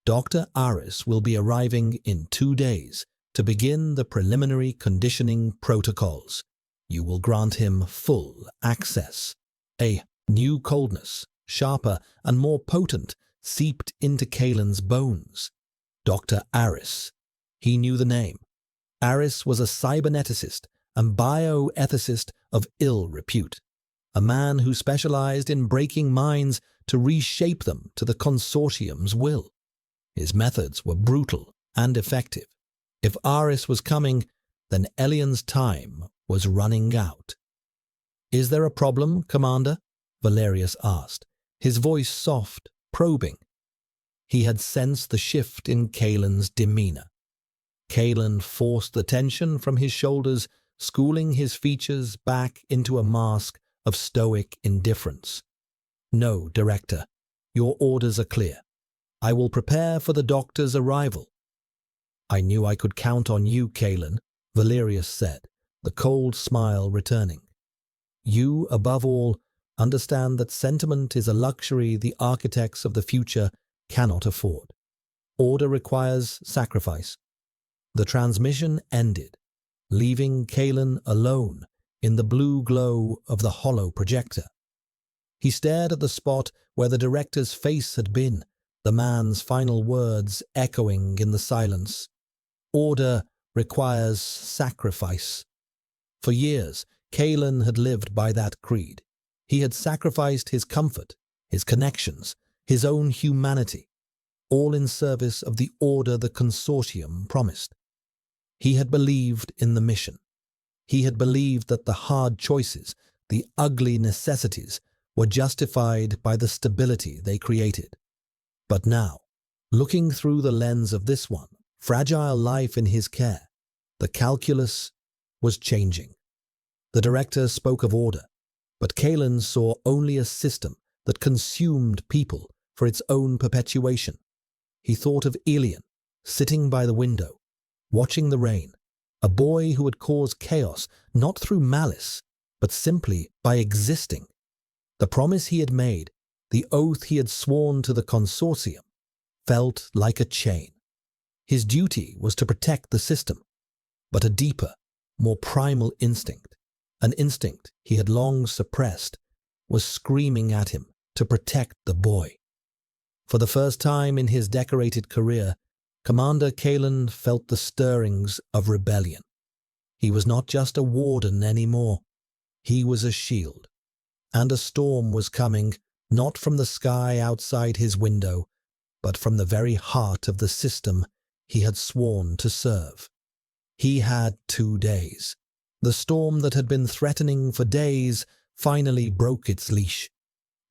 Dr. Aris will be arriving in 2 days to begin the preliminary conditioning protocols. You will grant him full access. A new coldness, sharper and more potent, seeped into Kalen's bones. Dr. Aris. He knew the name. Aris was a cyberneticist and bioethicist of ill repute, a man who specialized in breaking minds to reshape them to the consortium's will. His methods were brutal and effective. If Aris was coming, then Elian's time was running out. "Is there a problem, Commander?" Valerius asked, his voice soft, probing. He had sensed the shift in Kalen's demeanor. Kalen forced the tension from his shoulders, schooling his features back into a mask of stoic indifference. "No, Director. Your orders are clear. I will prepare for the doctor's arrival." "I knew I could count on you, Kalen," Valerius said, the cold smile returning. "You, above all, understand that sentiment is a luxury the architects of the future cannot afford. Order requires sacrifice." The transmission ended, leaving Kalen alone in the blue glow of the hollow projector. He stared at the spot where the director's face had been, the man's final words echoing in the silence. Order requires sacrifice. For years, Kalen had lived by that creed. He had sacrificed his comfort, his connections, his own humanity, all in service of the order the consortium promised. He had believed in the mission. He had believed that the hard choices, the ugly necessities, were justified by the stability they created. But now, looking through the lens of this one, fragile life in his care, the calculus was changing. The director spoke of order, but Kalen saw only a system that consumed people for its own perpetuation. He thought of Elian, sitting by the window, watching the rain, a boy who had caused chaos not through malice, but simply by existing. The promise he had made, the oath he had sworn to the consortium, felt like a chain. His duty was to protect the system, but a deeper, more primal instinct, an instinct he had long suppressed, was screaming at him to protect the boy. For the first time in his decorated career, Commander Kalen felt the stirrings of rebellion. He was not just a warden anymore. He was a shield. And a storm was coming, not from the sky outside his window, but from the very heart of the system he had sworn to serve. He had 2 days. The storm that had been threatening for days finally broke its leash.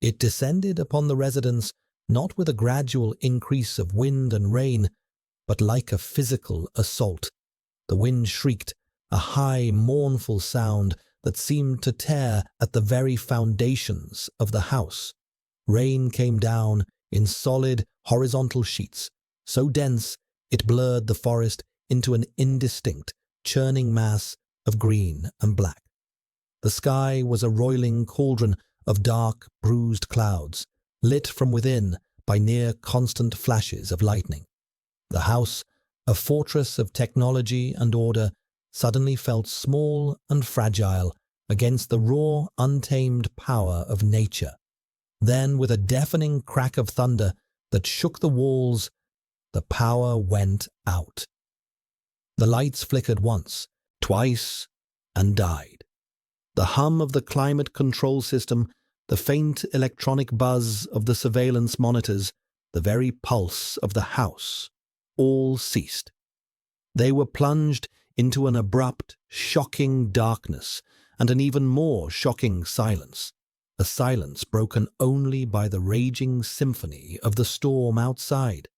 It descended upon the residents not with a gradual increase of wind and rain, but like a physical assault. The wind shrieked, a high, mournful sound that seemed to tear at the very foundations of the house. Rain came down in solid, horizontal sheets, so dense it blurred the forest into an indistinct, churning mass of green and black. The sky was a roiling cauldron of dark, bruised clouds, lit from within by near-constant flashes of lightning. The house, a fortress of technology and order, suddenly felt small and fragile against the raw, untamed power of nature. Then, with a deafening crack of thunder that shook the walls, the power went out. The lights flickered once, twice, and died. The hum of the climate control system, the faint electronic buzz of the surveillance monitors, the very pulse of the house, all ceased. They were plunged into an abrupt, shocking darkness and an even more shocking silence, a silence broken only by the raging symphony of the storm outside.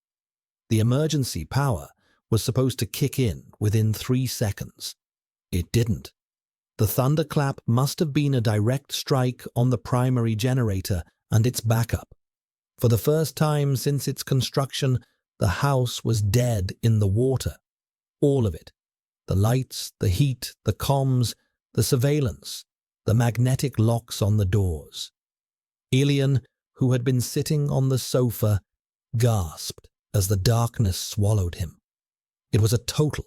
The emergency power was supposed to kick in within 3 seconds. It didn't. The thunderclap must have been a direct strike on the primary generator and its backup. For the first time since its construction, the house was dead in the water. All of it. The lights, the heat, the comms, the surveillance, the magnetic locks on the doors. Elian, who had been sitting on the sofa, gasped as the darkness swallowed him. It was a total,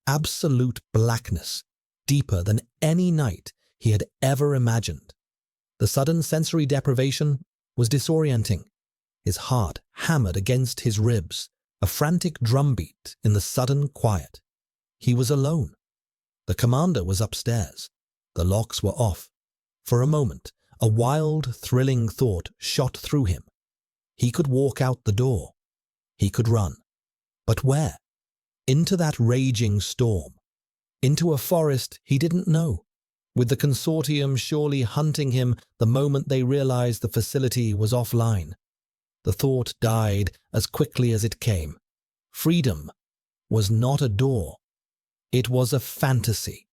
absolute blackness, deeper than any night he had ever imagined. The sudden sensory deprivation was disorienting. His heart hammered against his ribs, a frantic drumbeat in the sudden quiet. He was alone. The commander was upstairs. The locks were off. For a moment, a wild, thrilling thought shot through him. He could walk out the door. He could run. But where? Into that raging storm. Into a forest he didn't know, with the consortium surely hunting him the moment they realized the facility was offline. The thought died as quickly as it came. Freedom was not a door. It was a fantasy.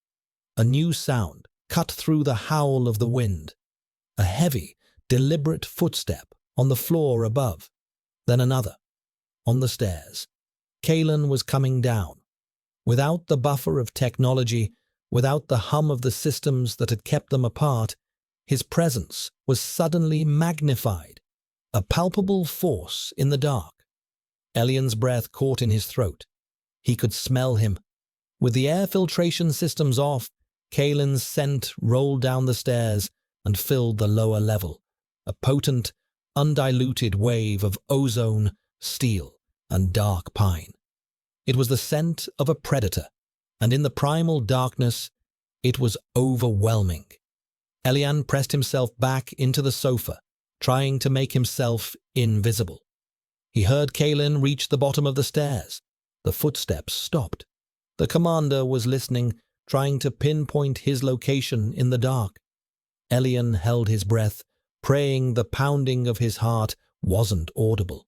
A new sound cut through the howl of the wind. A heavy, deliberate footstep on the floor above. Then another. On the stairs. Kalen was coming down. Without the buffer of technology, without the hum of the systems that had kept them apart, his presence was suddenly magnified. A palpable force in the dark. Elian's breath caught in his throat. He could smell him. With the air filtration systems off, Kalen's scent rolled down the stairs and filled the lower level, a potent, undiluted wave of ozone, steel, and dark pine. It was the scent of a predator, and in the primal darkness, it was overwhelming. Elian pressed himself back into the sofa, trying to make himself invisible. He heard Kalen reach the bottom of the stairs. The footsteps stopped. The commander was listening, trying to pinpoint his location in the dark. Elian held his breath, praying the pounding of his heart wasn't audible.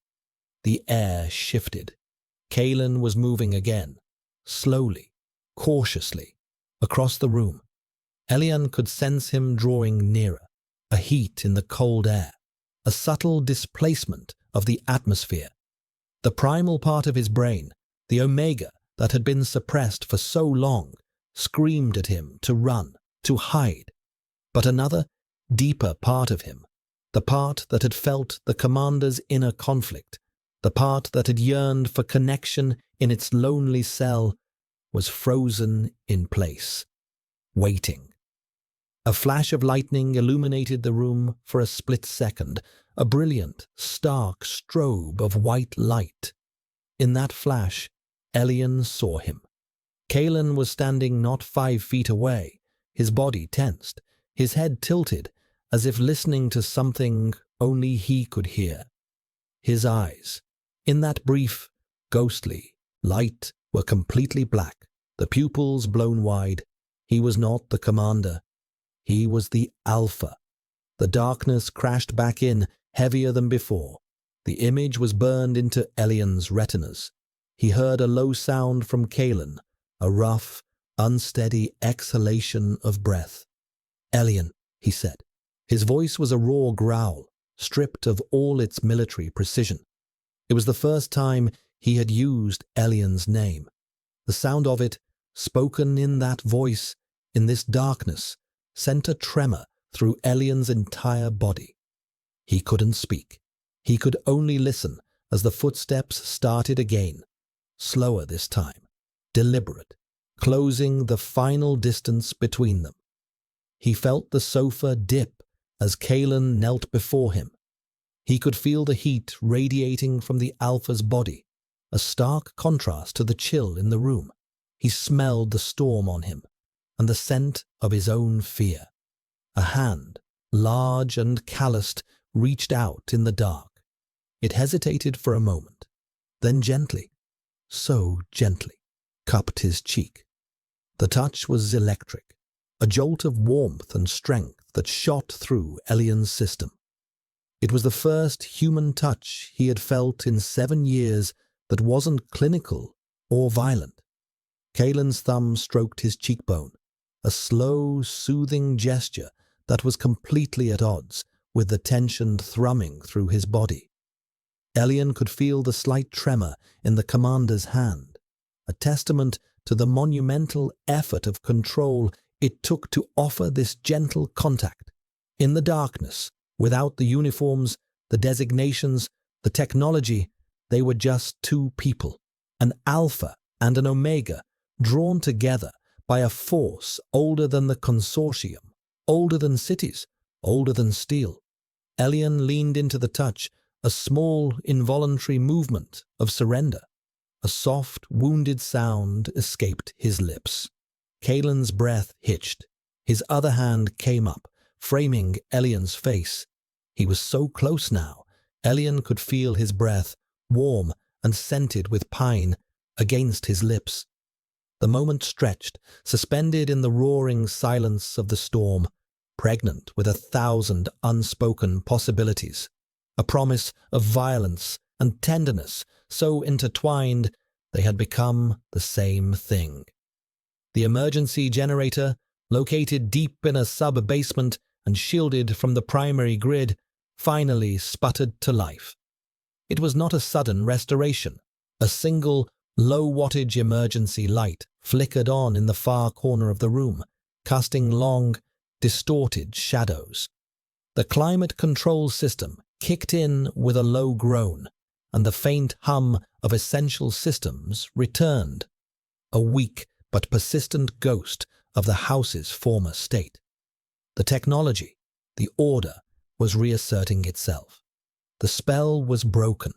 The air shifted. Kalen was moving again, slowly, cautiously, across the room. Elian could sense him drawing nearer, a heat in the cold air, a subtle displacement of the atmosphere. The primal part of his brain, the Omega that had been suppressed for so long, screamed at him to run, to hide. But another, deeper part of him, the part that had felt the commander's inner conflict, the part that had yearned for connection in its lonely cell, was frozen in place, waiting. A flash of lightning illuminated the room for a split second, a brilliant, stark strobe of white light. In that flash, Elian saw him. Kalen was standing not 5 feet away, his body tensed, his head tilted, as if listening to something only he could hear. His eyes, in that brief, ghostly light, were completely black, the pupils blown wide, He was not the commander. He was the Alpha. The darkness crashed back in, heavier than before. The image was burned into Elian's retinas. He heard a low sound from Kalen, a rough, unsteady exhalation of breath. "Elian," he said. His voice was a raw growl, stripped of all its military precision. It was the first time he had used Elian's name. The sound of it, spoken in that voice, in this darkness, sent a tremor through Elian's entire body. He couldn't speak. He could only listen as the footsteps started again, slower this time, deliberate, closing the final distance between them. He felt the sofa dip as Kalen knelt before him. He could feel the heat radiating from the Alpha's body, a stark contrast to the chill in the room. He smelled the storm on him, and the scent of his own fear. A hand, large and calloused, reached out in the dark. It hesitated for a moment, then gently, so gently, cupped his cheek. The touch was electric, a jolt of warmth and strength that shot through Elian's system. It was the first human touch he had felt in 7 years that wasn't clinical or violent. Kalen's thumb stroked his cheekbone, a slow, soothing gesture that was completely at odds with the tension thrumming through his body. Elian could feel the slight tremor in the commander's hand, a testament to the monumental effort of control it took to offer this gentle contact. In the darkness, without the uniforms, the designations, the technology, they were just two people, an Alpha and an Omega, drawn together by a force older than the consortium, older than cities, older than steel. Elian leaned into the touch, a small, involuntary movement of surrender. A soft, wounded sound escaped his lips. Kalen's breath hitched. His other hand came up, framing Elian's face. He was so close now, Elian could feel his breath, warm and scented with pine, against his lips. The moment stretched, suspended in the roaring silence of the storm, pregnant with 1,000 unspoken possibilities. A promise of violence and tenderness, so intertwined they had become the same thing. The emergency generator, located deep in a sub-basement and shielded from the primary grid, finally sputtered to life. It was not a sudden restoration. A single, low-wattage emergency light flickered on in the far corner of the room, casting long, distorted shadows. The climate control system kicked in with a low groan, and the faint hum of essential systems returned, a weak but persistent ghost of the house's former state. The technology, the order, was reasserting itself. The spell was broken.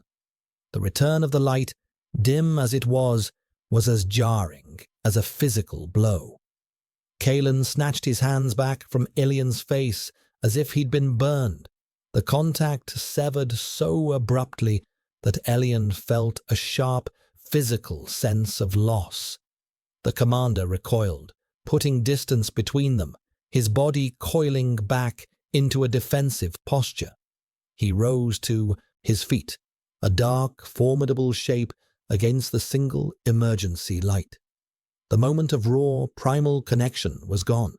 The return of the light, dim as it was as jarring as a physical blow. Kalen snatched his hands back from Elian's face as if he'd been burned. The contact severed so abruptly that Elian felt a sharp, physical sense of loss. The commander recoiled, putting distance between them, his body coiling back into a defensive posture. He rose to his feet, a dark, formidable shape against the single emergency light. The moment of raw, primal connection was gone,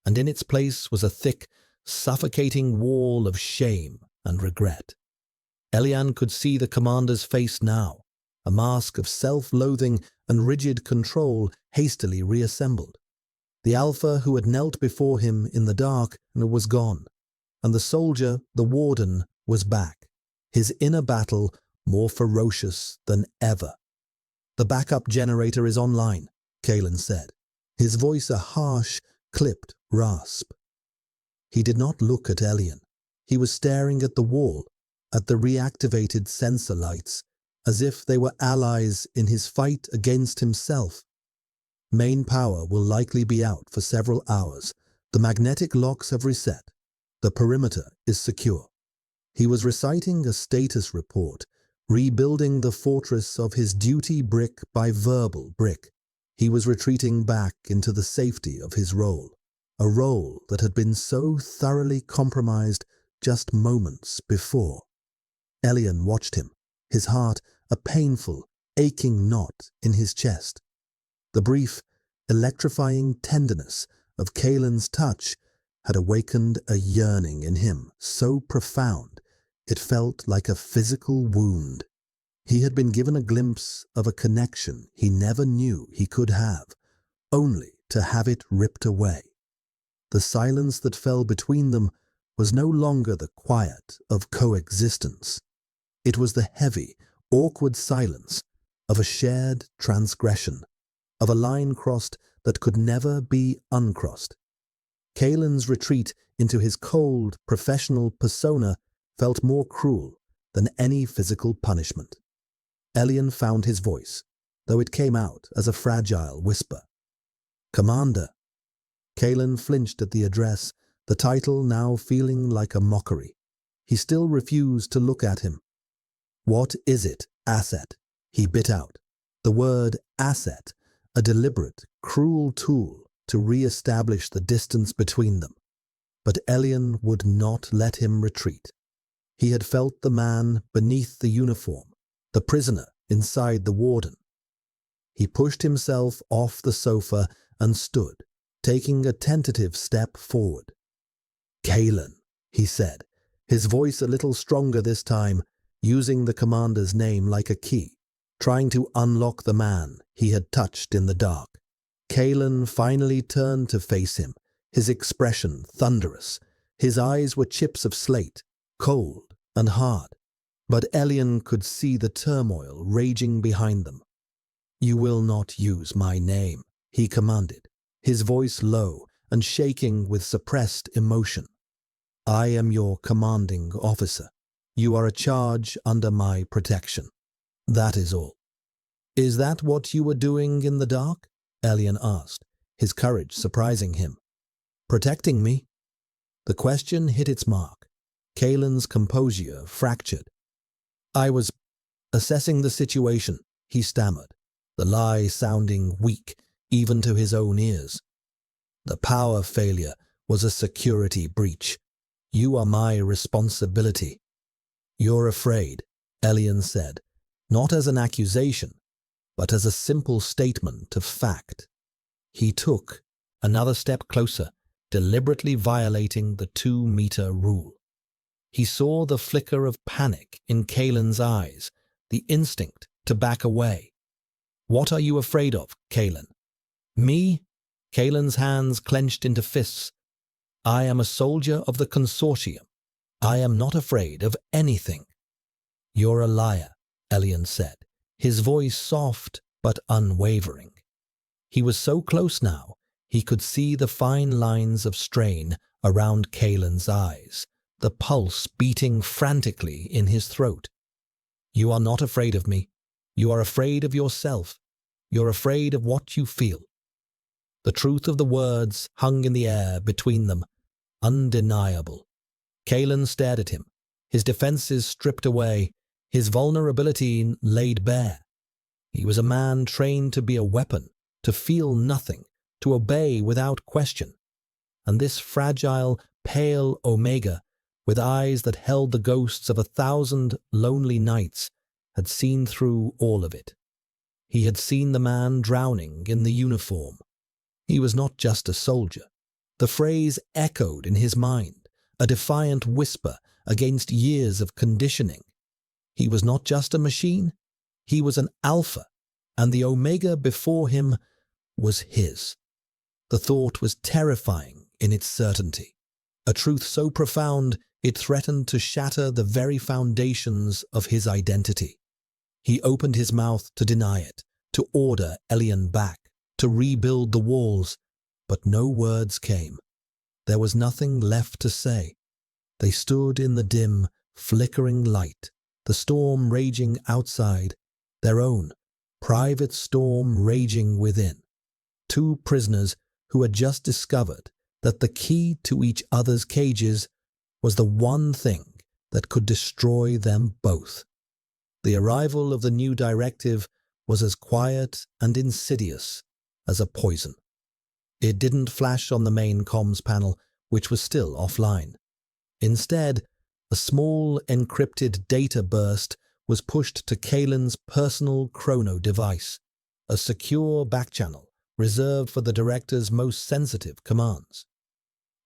and in its place was a thick, suffocating wall of shame and regret. Elian could see the commander's face now, a mask of self-loathing and rigid control hastily reassembled. The Alpha who had knelt before him in the dark was gone, and the soldier, the warden, was back, his inner battle more ferocious than ever. "The backup generator is online," Kalen said, his voice a harsh, clipped rasp. He did not look at Elian. He was staring at the wall, at the reactivated sensor lights, as if they were allies in his fight against himself. "Main power will likely be out for several hours. The magnetic locks have reset. The perimeter is secure." He was reciting a status report, rebuilding the fortress of his duty brick by verbal brick. He was retreating back into the safety of his role, a role that had been so thoroughly compromised just moments before. Elian watched him, his heart a painful, aching knot in his chest. The brief, electrifying tenderness of Kalen's touch had awakened a yearning in him so profound it felt like a physical wound. He had been given a glimpse of a connection he never knew he could have, only to have it ripped away. The silence that fell between them was no longer the quiet of coexistence. It was the heavy, awkward silence of a shared transgression, of a line crossed that could never be uncrossed. Kalen's retreat into his cold, professional persona felt more cruel than any physical punishment. Elian found his voice, though it came out as a fragile whisper. "Commander." Kalen flinched at the address, the title now feeling like a mockery. He still refused to look at him. "What is it, asset?" he bit out. The word asset, a deliberate, cruel tool to re-establish the distance between them. But Elian would not let him retreat. He had felt the man beneath the uniform, the prisoner inside the warden. He pushed himself off the sofa and stood, taking a tentative step forward. "Kalen," he said, his voice a little stronger this time, using the commander's name like a key, trying to unlock the man he had touched in the dark. Kalen finally turned to face him, his expression thunderous. His eyes were chips of slate, cold and hard, but Elian could see the turmoil raging behind them. "You will not use my name," he commanded, his voice low and shaking with suppressed emotion. "I am your commanding officer. You are a charge under my protection. That is all." "Is that what you were doing in the dark?" Elian asked, his courage surprising him. "Protecting me?" The question hit its mark. Kalen's composure fractured. "I was assessing the situation," he stammered, the lie sounding weak even to his own ears. "The power failure was a security breach. You are my responsibility." "You're afraid," Elian said, not as an accusation, but as a simple statement of fact. He took another step closer, deliberately violating the 2-meter rule. He saw the flicker of panic in Kalen's eyes, the instinct to back away. "What are you afraid of, Kalen?" "Me?" Kalen's hands clenched into fists. "I am a soldier of the consortium. I am not afraid of anything." "You're a liar," Elian said, his voice soft but unwavering. He was so close now, he could see the fine lines of strain around Kalen's eyes, the pulse beating frantically in his throat. "You are not afraid of me. You are afraid of yourself. You're afraid of what you feel." The truth of the words hung in the air between them, undeniable. Kalen stared at him, his defenses stripped away, his vulnerability laid bare. He was a man trained to be a weapon, to feel nothing, to obey without question. And this fragile, pale Omega, with eyes that held the ghosts of 1,000 lonely nights, had seen through all of it. He had seen the man drowning in the uniform. He was not just a soldier. The phrase echoed in his mind, a defiant whisper against years of conditioning. He was not just a machine. He was an alpha, and the Omega before him was his. The thought was terrifying in its certainty, a truth so profound it threatened to shatter the very foundations of his identity. He opened his mouth to deny it, to order Elian back, to rebuild the walls, but no words came. There was nothing left to say. They stood in the dim, flickering light, the storm raging outside, their own private storm raging within. Two prisoners who had just discovered that the key to each other's cages was the one thing that could destroy them both. The arrival of the new directive was as quiet and insidious as a poison. It didn't flash on the main comms panel, which was still offline. Instead, a small encrypted data burst was pushed to Kalen's personal chrono device, a secure backchannel reserved for the director's most sensitive commands.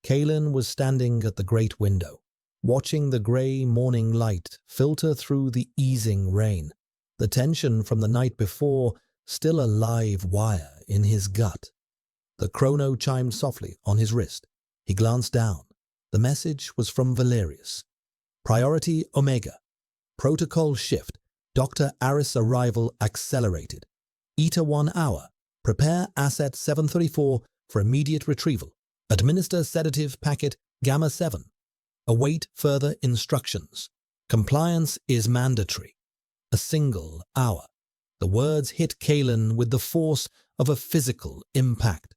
Kalen was standing at the great window, watching the grey morning light filter through the easing rain, the tension from the night before still a live wire in his gut. The chrono chimed softly on his wrist. He glanced down. The message was from Valerius. Priority Omega. Protocol shift. Dr. Aris arrival accelerated. ETA 1 hour. Prepare asset 734 for immediate retrieval. Administer sedative packet Gamma 7. Await further instructions. Compliance is mandatory. A single hour. The words hit Kalen with the force of a physical impact.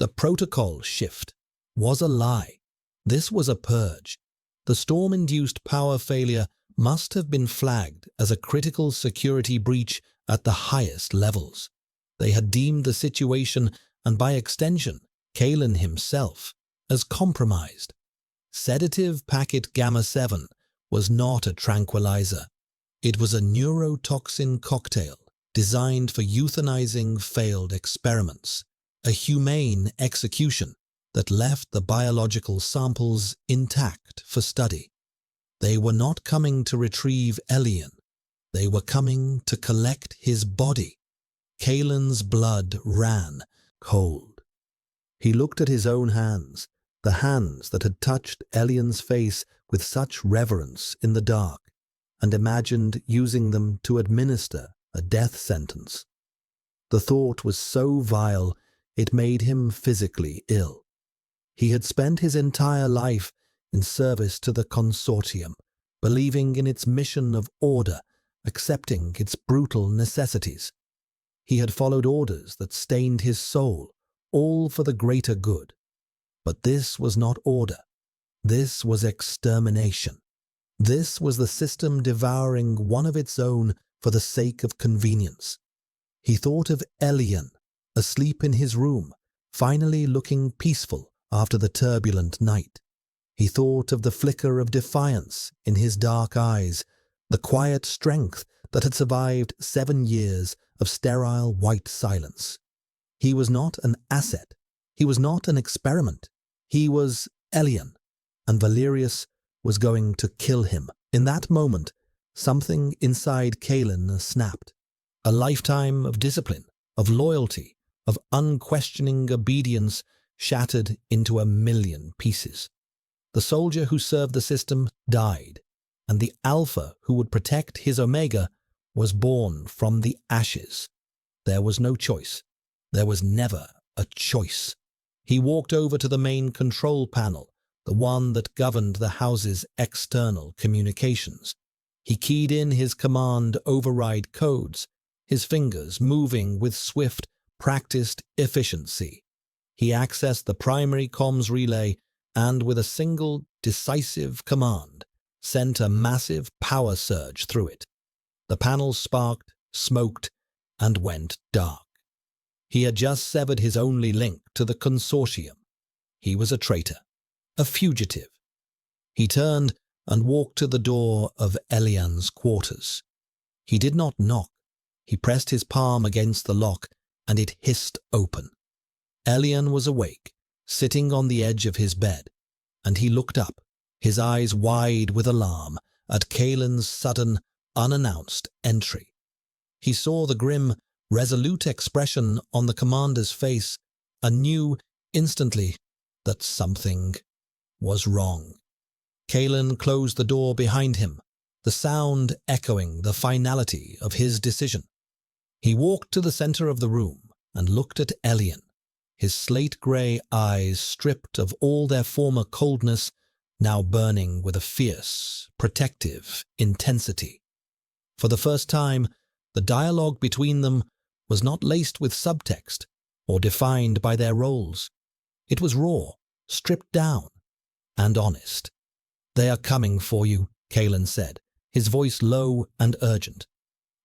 The protocol shift was a lie. This was a purge. The storm-induced power failure must have been flagged as a critical security breach at the highest levels. They had deemed the situation, and by extension, Kalen himself, as compromised. Sedative packet Gamma 7 was not a tranquilizer. It was a neurotoxin cocktail designed for euthanizing failed experiments, a humane execution that left the biological samples intact for study. They were not coming to retrieve Elian. They were coming to collect his body. Kalen's blood ran cold. He looked at his own hands, the hands that had touched Elian's face with such reverence in the dark, and imagined using them to administer a death sentence. The thought was so vile it made him physically ill. He had spent his entire life in service to the consortium, believing in its mission of order, accepting its brutal necessities. He had followed orders that stained his soul, all for the greater good. But this was not order. This was extermination. This was the system devouring one of its own for the sake of convenience. He thought of Elian, asleep in his room, finally looking peaceful after the turbulent night. He thought of the flicker of defiance in his dark eyes, the quiet strength that had survived 7 years of sterile white silence. He was not an asset. He was not an experiment. He was Elian, and Valerius was going to kill him. In that moment, something inside Kalen snapped. A lifetime of discipline, of loyalty, of unquestioning obedience shattered into a million pieces. The soldier who served the system died, and the Alpha who would protect his Omega was born from the ashes. There was no choice. There was never a choice. He walked over to the main control panel, the one that governed the house's external communications. He keyed in his command override codes, his fingers moving with swift, practiced efficiency. He accessed the primary comms relay and, with a single, decisive command, sent a massive power surge through it. The panel sparked, smoked, and went dark. He had just severed his only link to the consortium. He was a traitor, a fugitive. He turned and walked to the door of Elian's quarters. He did not knock. He pressed his palm against the lock, and it hissed open. Elian was awake, sitting on the edge of his bed, and he looked up, his eyes wide with alarm, at Kalen's sudden, unannounced entry. He saw the grim, resolute expression on the commander's face, and knew instantly that something was wrong. Kalen closed the door behind him, the sound echoing the finality of his decision. He walked to the center of the room and looked at Elian, his slate-grey eyes stripped of all their former coldness, now burning with a fierce, protective intensity. For the first time, the dialogue between them was not laced with subtext or defined by their roles. It was raw, stripped down, and honest. "They are coming for you," Kalen said, his voice low and urgent.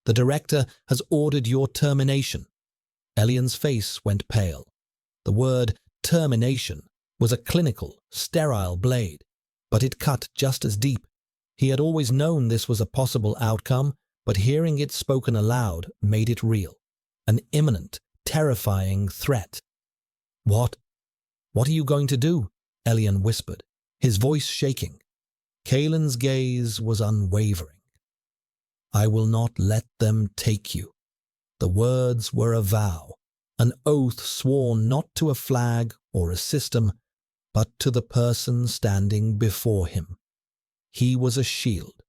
"The director has ordered your termination." Elian's face went pale. The word termination was a clinical, sterile blade, but it cut just as deep. He had always known this was a possible outcome, but hearing it spoken aloud made it real. An imminent, terrifying threat. What are you going to do? Elian whispered, his voice shaking. Kaelin's gaze was unwavering. I will not let them take you. The words were a vow, an oath sworn not to a flag or a system, but to the person standing before him. He was a shield,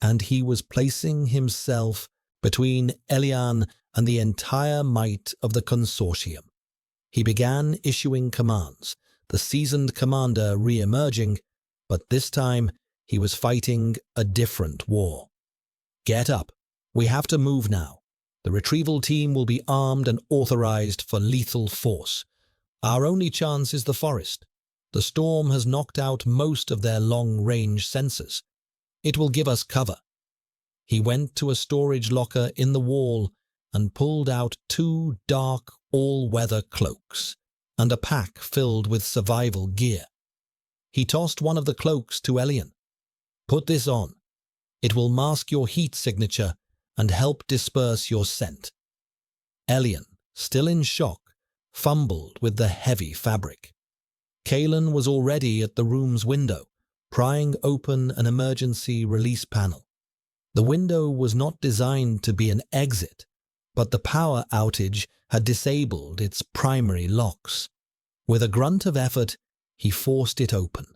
and he was placing himself between Elian and the entire might of the consortium. He began issuing commands, the seasoned commander re-emerging, but this time he was fighting a different war. Get up. We have to move now. The retrieval team will be armed and authorized for lethal force. Our only chance is the forest. The storm has knocked out most of their long-range sensors. It will give us cover. He went to a storage locker in the wall and pulled out 2 dark, all-weather cloaks and a pack filled with survival gear. He tossed one of the cloaks to Elian. Put this on. It will mask your heat signature and help disperse your scent. Elian, still in shock, fumbled with the heavy fabric. Kaelin was already at the room's window, prying open an emergency release panel. The window was not designed to be an exit, but the power outage had disabled its primary locks. With a grunt of effort, he forced it open.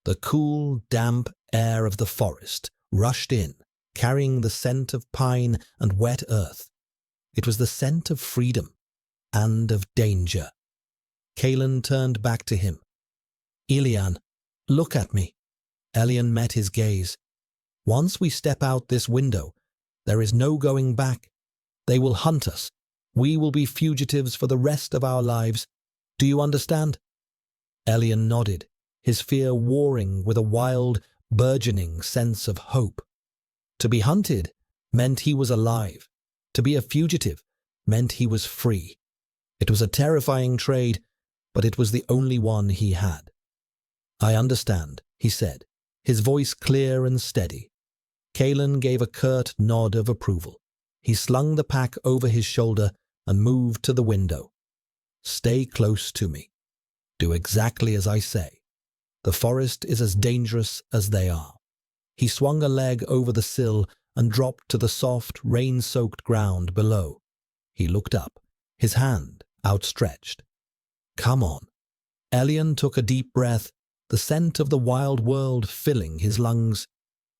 The cool, damp air of the forest rushed in, carrying the scent of pine and wet earth. It was the scent of freedom and of danger. Kaelin turned back to him. Elian, look at me. Elian met his gaze. Once we step out this window, there is no going back. They will hunt us. We will be fugitives for the rest of our lives. Do you understand? Elian nodded, his fear warring with a wild, burgeoning sense of hope. To be hunted meant he was alive. To be a fugitive meant he was free. It was a terrifying trade, but it was the only one he had. I understand, he said, his voice clear and steady. Kaelin gave a curt nod of approval. He slung the pack over his shoulder and moved to the window. Stay close to me. Do exactly as I say. The forest is as dangerous as they are. He swung a leg over the sill and dropped to the soft, rain-soaked ground below. He looked up, his hand outstretched. Come on. Elian took a deep breath, the scent of the wild world filling his lungs.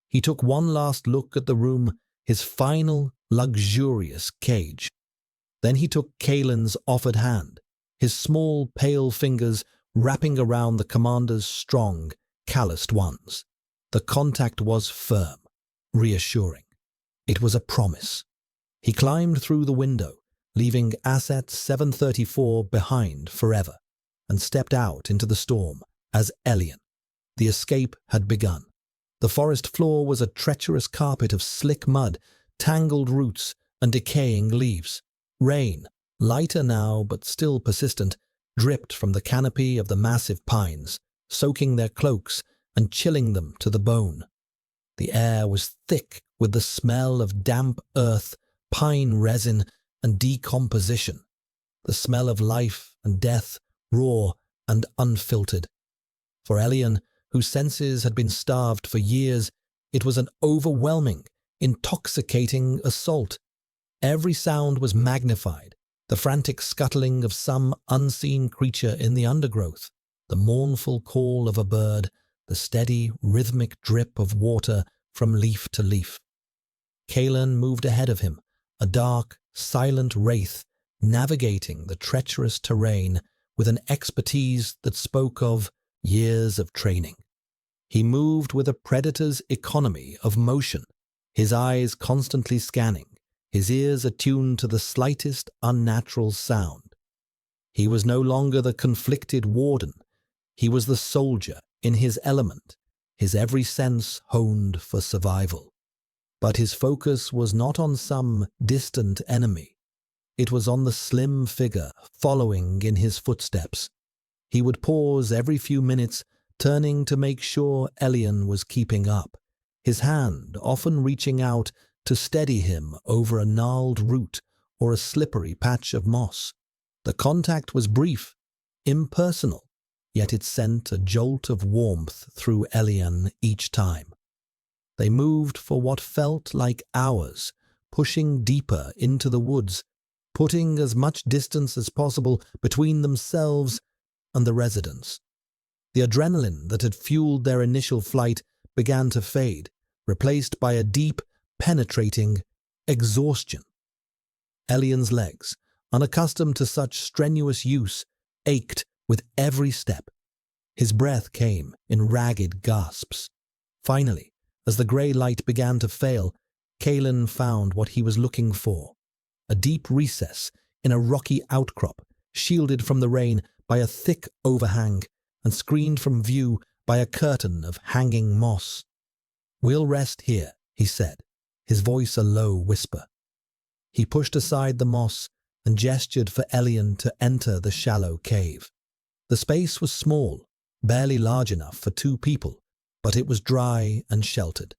He took one last look at the room, his final, luxurious cage. Then he took Kaelin's offered hand, his small, pale fingers wrapping around the commander's strong, calloused ones. The contact was firm, reassuring. It was a promise. He climbed through the window, leaving Asset 734 behind forever, and stepped out into the storm as Elian. The escape had begun. The forest floor was a treacherous carpet of slick mud, tangled roots, and decaying leaves. Rain, lighter now but still persistent, dripped from the canopy of the massive pines, soaking their cloaks and chilling them to the bone. The air was thick with the smell of damp earth, pine resin, and decomposition. The smell of life and death, raw and unfiltered. For Elian, whose senses had been starved for years, it was an overwhelming, intoxicating assault. Every sound was magnified, the frantic scuttling of some unseen creature in the undergrowth, the mournful call of a bird, the steady, rhythmic drip of water from leaf to leaf. Kaelin moved ahead of him, a dark, silent wraith, navigating the treacherous terrain with an expertise that spoke of years of training. He moved with a predator's economy of motion, his eyes constantly scanning, his ears attuned to the slightest unnatural sound. He was no longer the conflicted warden. He was the soldier in his element, his every sense honed for survival. But his focus was not on some distant enemy. It was on the slim figure, following in his footsteps. He would pause every few minutes, turning to make sure Elian was keeping up, his hand often reaching out to steady him over a gnarled root or a slippery patch of moss. The contact was brief, impersonal, yet it sent a jolt of warmth through Elian each time. They moved for what felt like hours, pushing deeper into the woods, putting as much distance as possible between themselves and the residents. The adrenaline that had fueled their initial flight began to fade, replaced by a deep, penetrating exhaustion. Elian's legs, unaccustomed to such strenuous use, ached with every step. His breath came in ragged gasps. Finally, as the grey light began to fail, Kalen found what he was looking for. A deep recess in a rocky outcrop, shielded from the rain by a thick overhang and screened from view by a curtain of hanging moss. "We'll rest here," he said, his voice a low whisper. He pushed aside the moss and gestured for Elian to enter the shallow cave. The space was small, barely large enough for 2 people, but it was dry and sheltered.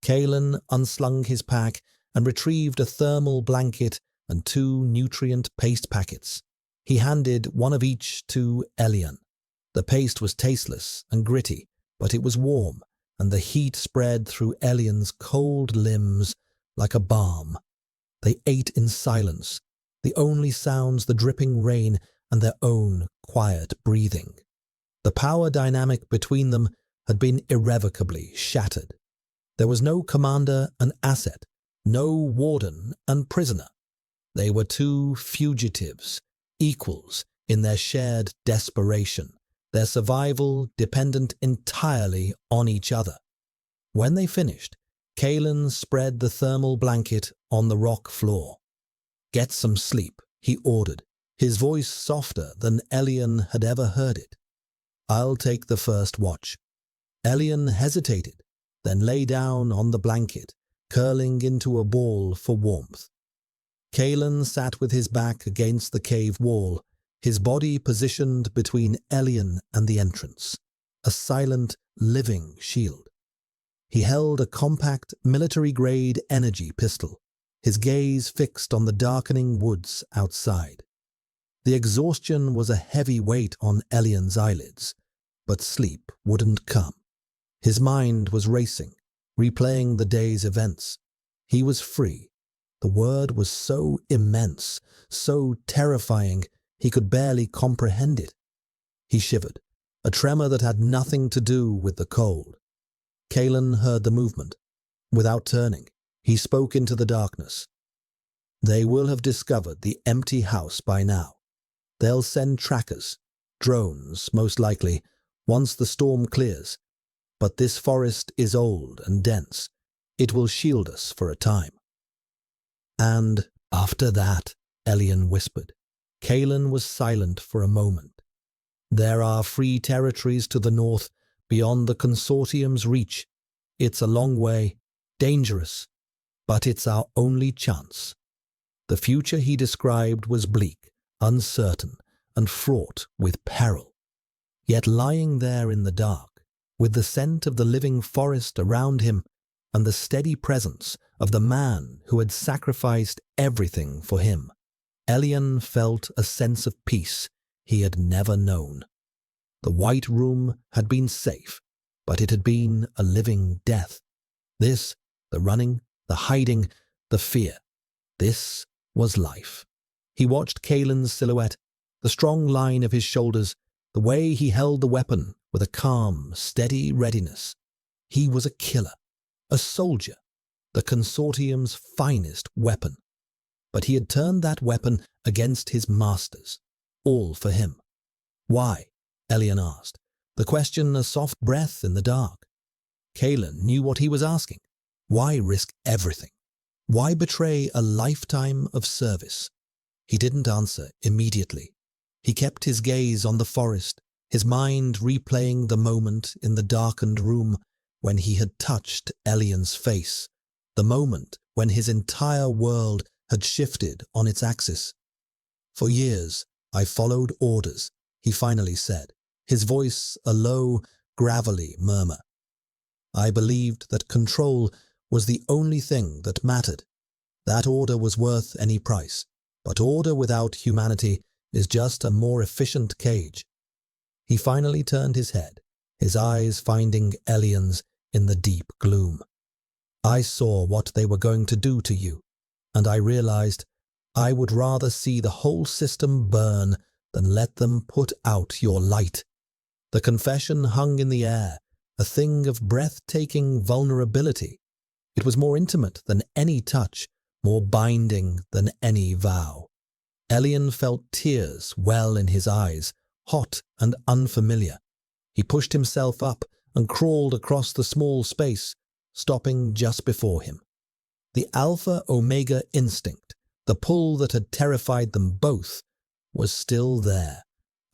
Kalen unslung his pack and retrieved a thermal blanket and 2 nutrient paste packets. He handed one of each to Elian. The paste was tasteless and gritty, but it was warm, and the heat spread through Elian's cold limbs like a balm. They ate in silence, the only sounds the dripping rain and their own quiet breathing. The power dynamic between them had been irrevocably shattered. There was no commander and asset, no warden and prisoner. They were 2 fugitives, equals in their shared desperation, their survival dependent entirely on each other. When they finished, Kalen spread the thermal blanket on the rock floor. "Get some sleep," he ordered, his voice softer than Elian had ever heard it. "I'll take the first watch." Elian hesitated, then lay down on the blanket, curling into a ball for warmth. Kalen sat with his back against the cave wall, his body positioned between Elian and the entrance, a silent, living shield. He held a compact, military-grade energy pistol, his gaze fixed on the darkening woods outside. The exhaustion was a heavy weight on Elian's eyelids, but sleep wouldn't come. His mind was racing, replaying the day's events. He was free. The word was so immense, so terrifying, he could barely comprehend it. He shivered, a tremor that had nothing to do with the cold. Kalen heard the movement. Without turning, he spoke into the darkness. "They will have discovered the empty house by now. They'll send trackers, drones most likely, once the storm clears. But this forest is old and dense. It will shield us for a time." "And after that," Elian whispered. Kalen was silent for a moment. "There are free territories to the north, beyond the consortium's reach. It's a long way, dangerous, but it's our only chance." The future he described was bleak, uncertain, and fraught with peril. Yet lying there in the dark, with the scent of the living forest around him and the steady presence of the man who had sacrificed everything for him, Elian felt a sense of peace he had never known. The White Room had been safe, but it had been a living death. This, the running, the hiding, the fear, this was life. He watched Kalen's silhouette, the strong line of his shoulders, the way he held the weapon with a calm, steady readiness. He was a killer, a soldier, the consortium's finest weapon. But he had turned that weapon against his masters, all for him. "Why?" Elian asked, the question a soft breath in the dark. Kalen knew what he was asking. Why risk everything? Why betray a lifetime of service? He didn't answer immediately. He kept his gaze on the forest, his mind replaying the moment in the darkened room when he had touched Elian's face, the moment when his entire world had shifted on its axis. "For years, I followed orders," he finally said, his voice a low, gravelly murmur. "I believed that control was the only thing that mattered. That order was worth any price, but order without humanity is just a more efficient cage." He finally turned his head, his eyes finding Elian's in the deep gloom. "I saw what they were going to do to you, and I realized I would rather see the whole system burn than let them put out your light." The confession hung in the air, a thing of breathtaking vulnerability. It was more intimate than any touch, more binding than any vow. Elian felt tears well in his eyes, hot and unfamiliar. He pushed himself up and crawled across the small space, stopping just before him. The alpha-omega instinct, the pull that had terrified them both, was still there,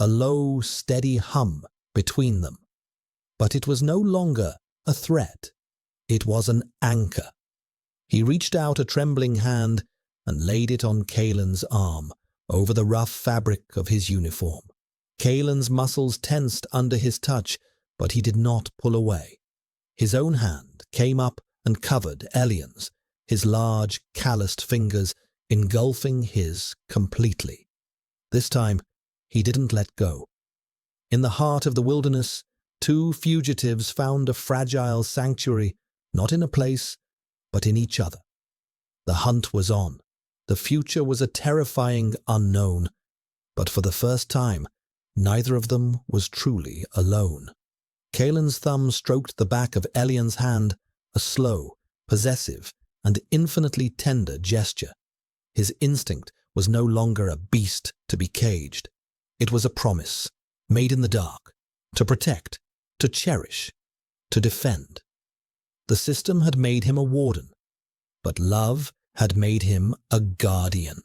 a low, steady hum between them. But it was no longer a threat. It was an anchor. He reached out a trembling hand and laid it on Kaelin's arm, over the rough fabric of his uniform. Kaelin's muscles tensed under his touch, but he did not pull away. His own hand came up and covered Elian's, his large, calloused fingers engulfing his completely. This time, he didn't let go. In the heart of the wilderness, two fugitives found a fragile sanctuary, not in a place, but in each other. The hunt was on. The future was a terrifying unknown, but for the first time, neither of them was truly alone. Kaelin's thumb stroked the back of Elian's hand, a slow, possessive, and infinitely tender gesture. His instinct was no longer a beast to be caged. It was a promise, made in the dark, to protect, to cherish, to defend. The system had made him a warden, but love had made him a guardian.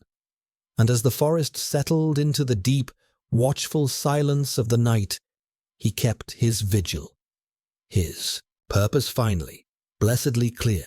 And as the forest settled into the deep, watchful silence of the night, he kept his vigil. His purpose finally, blessedly clear.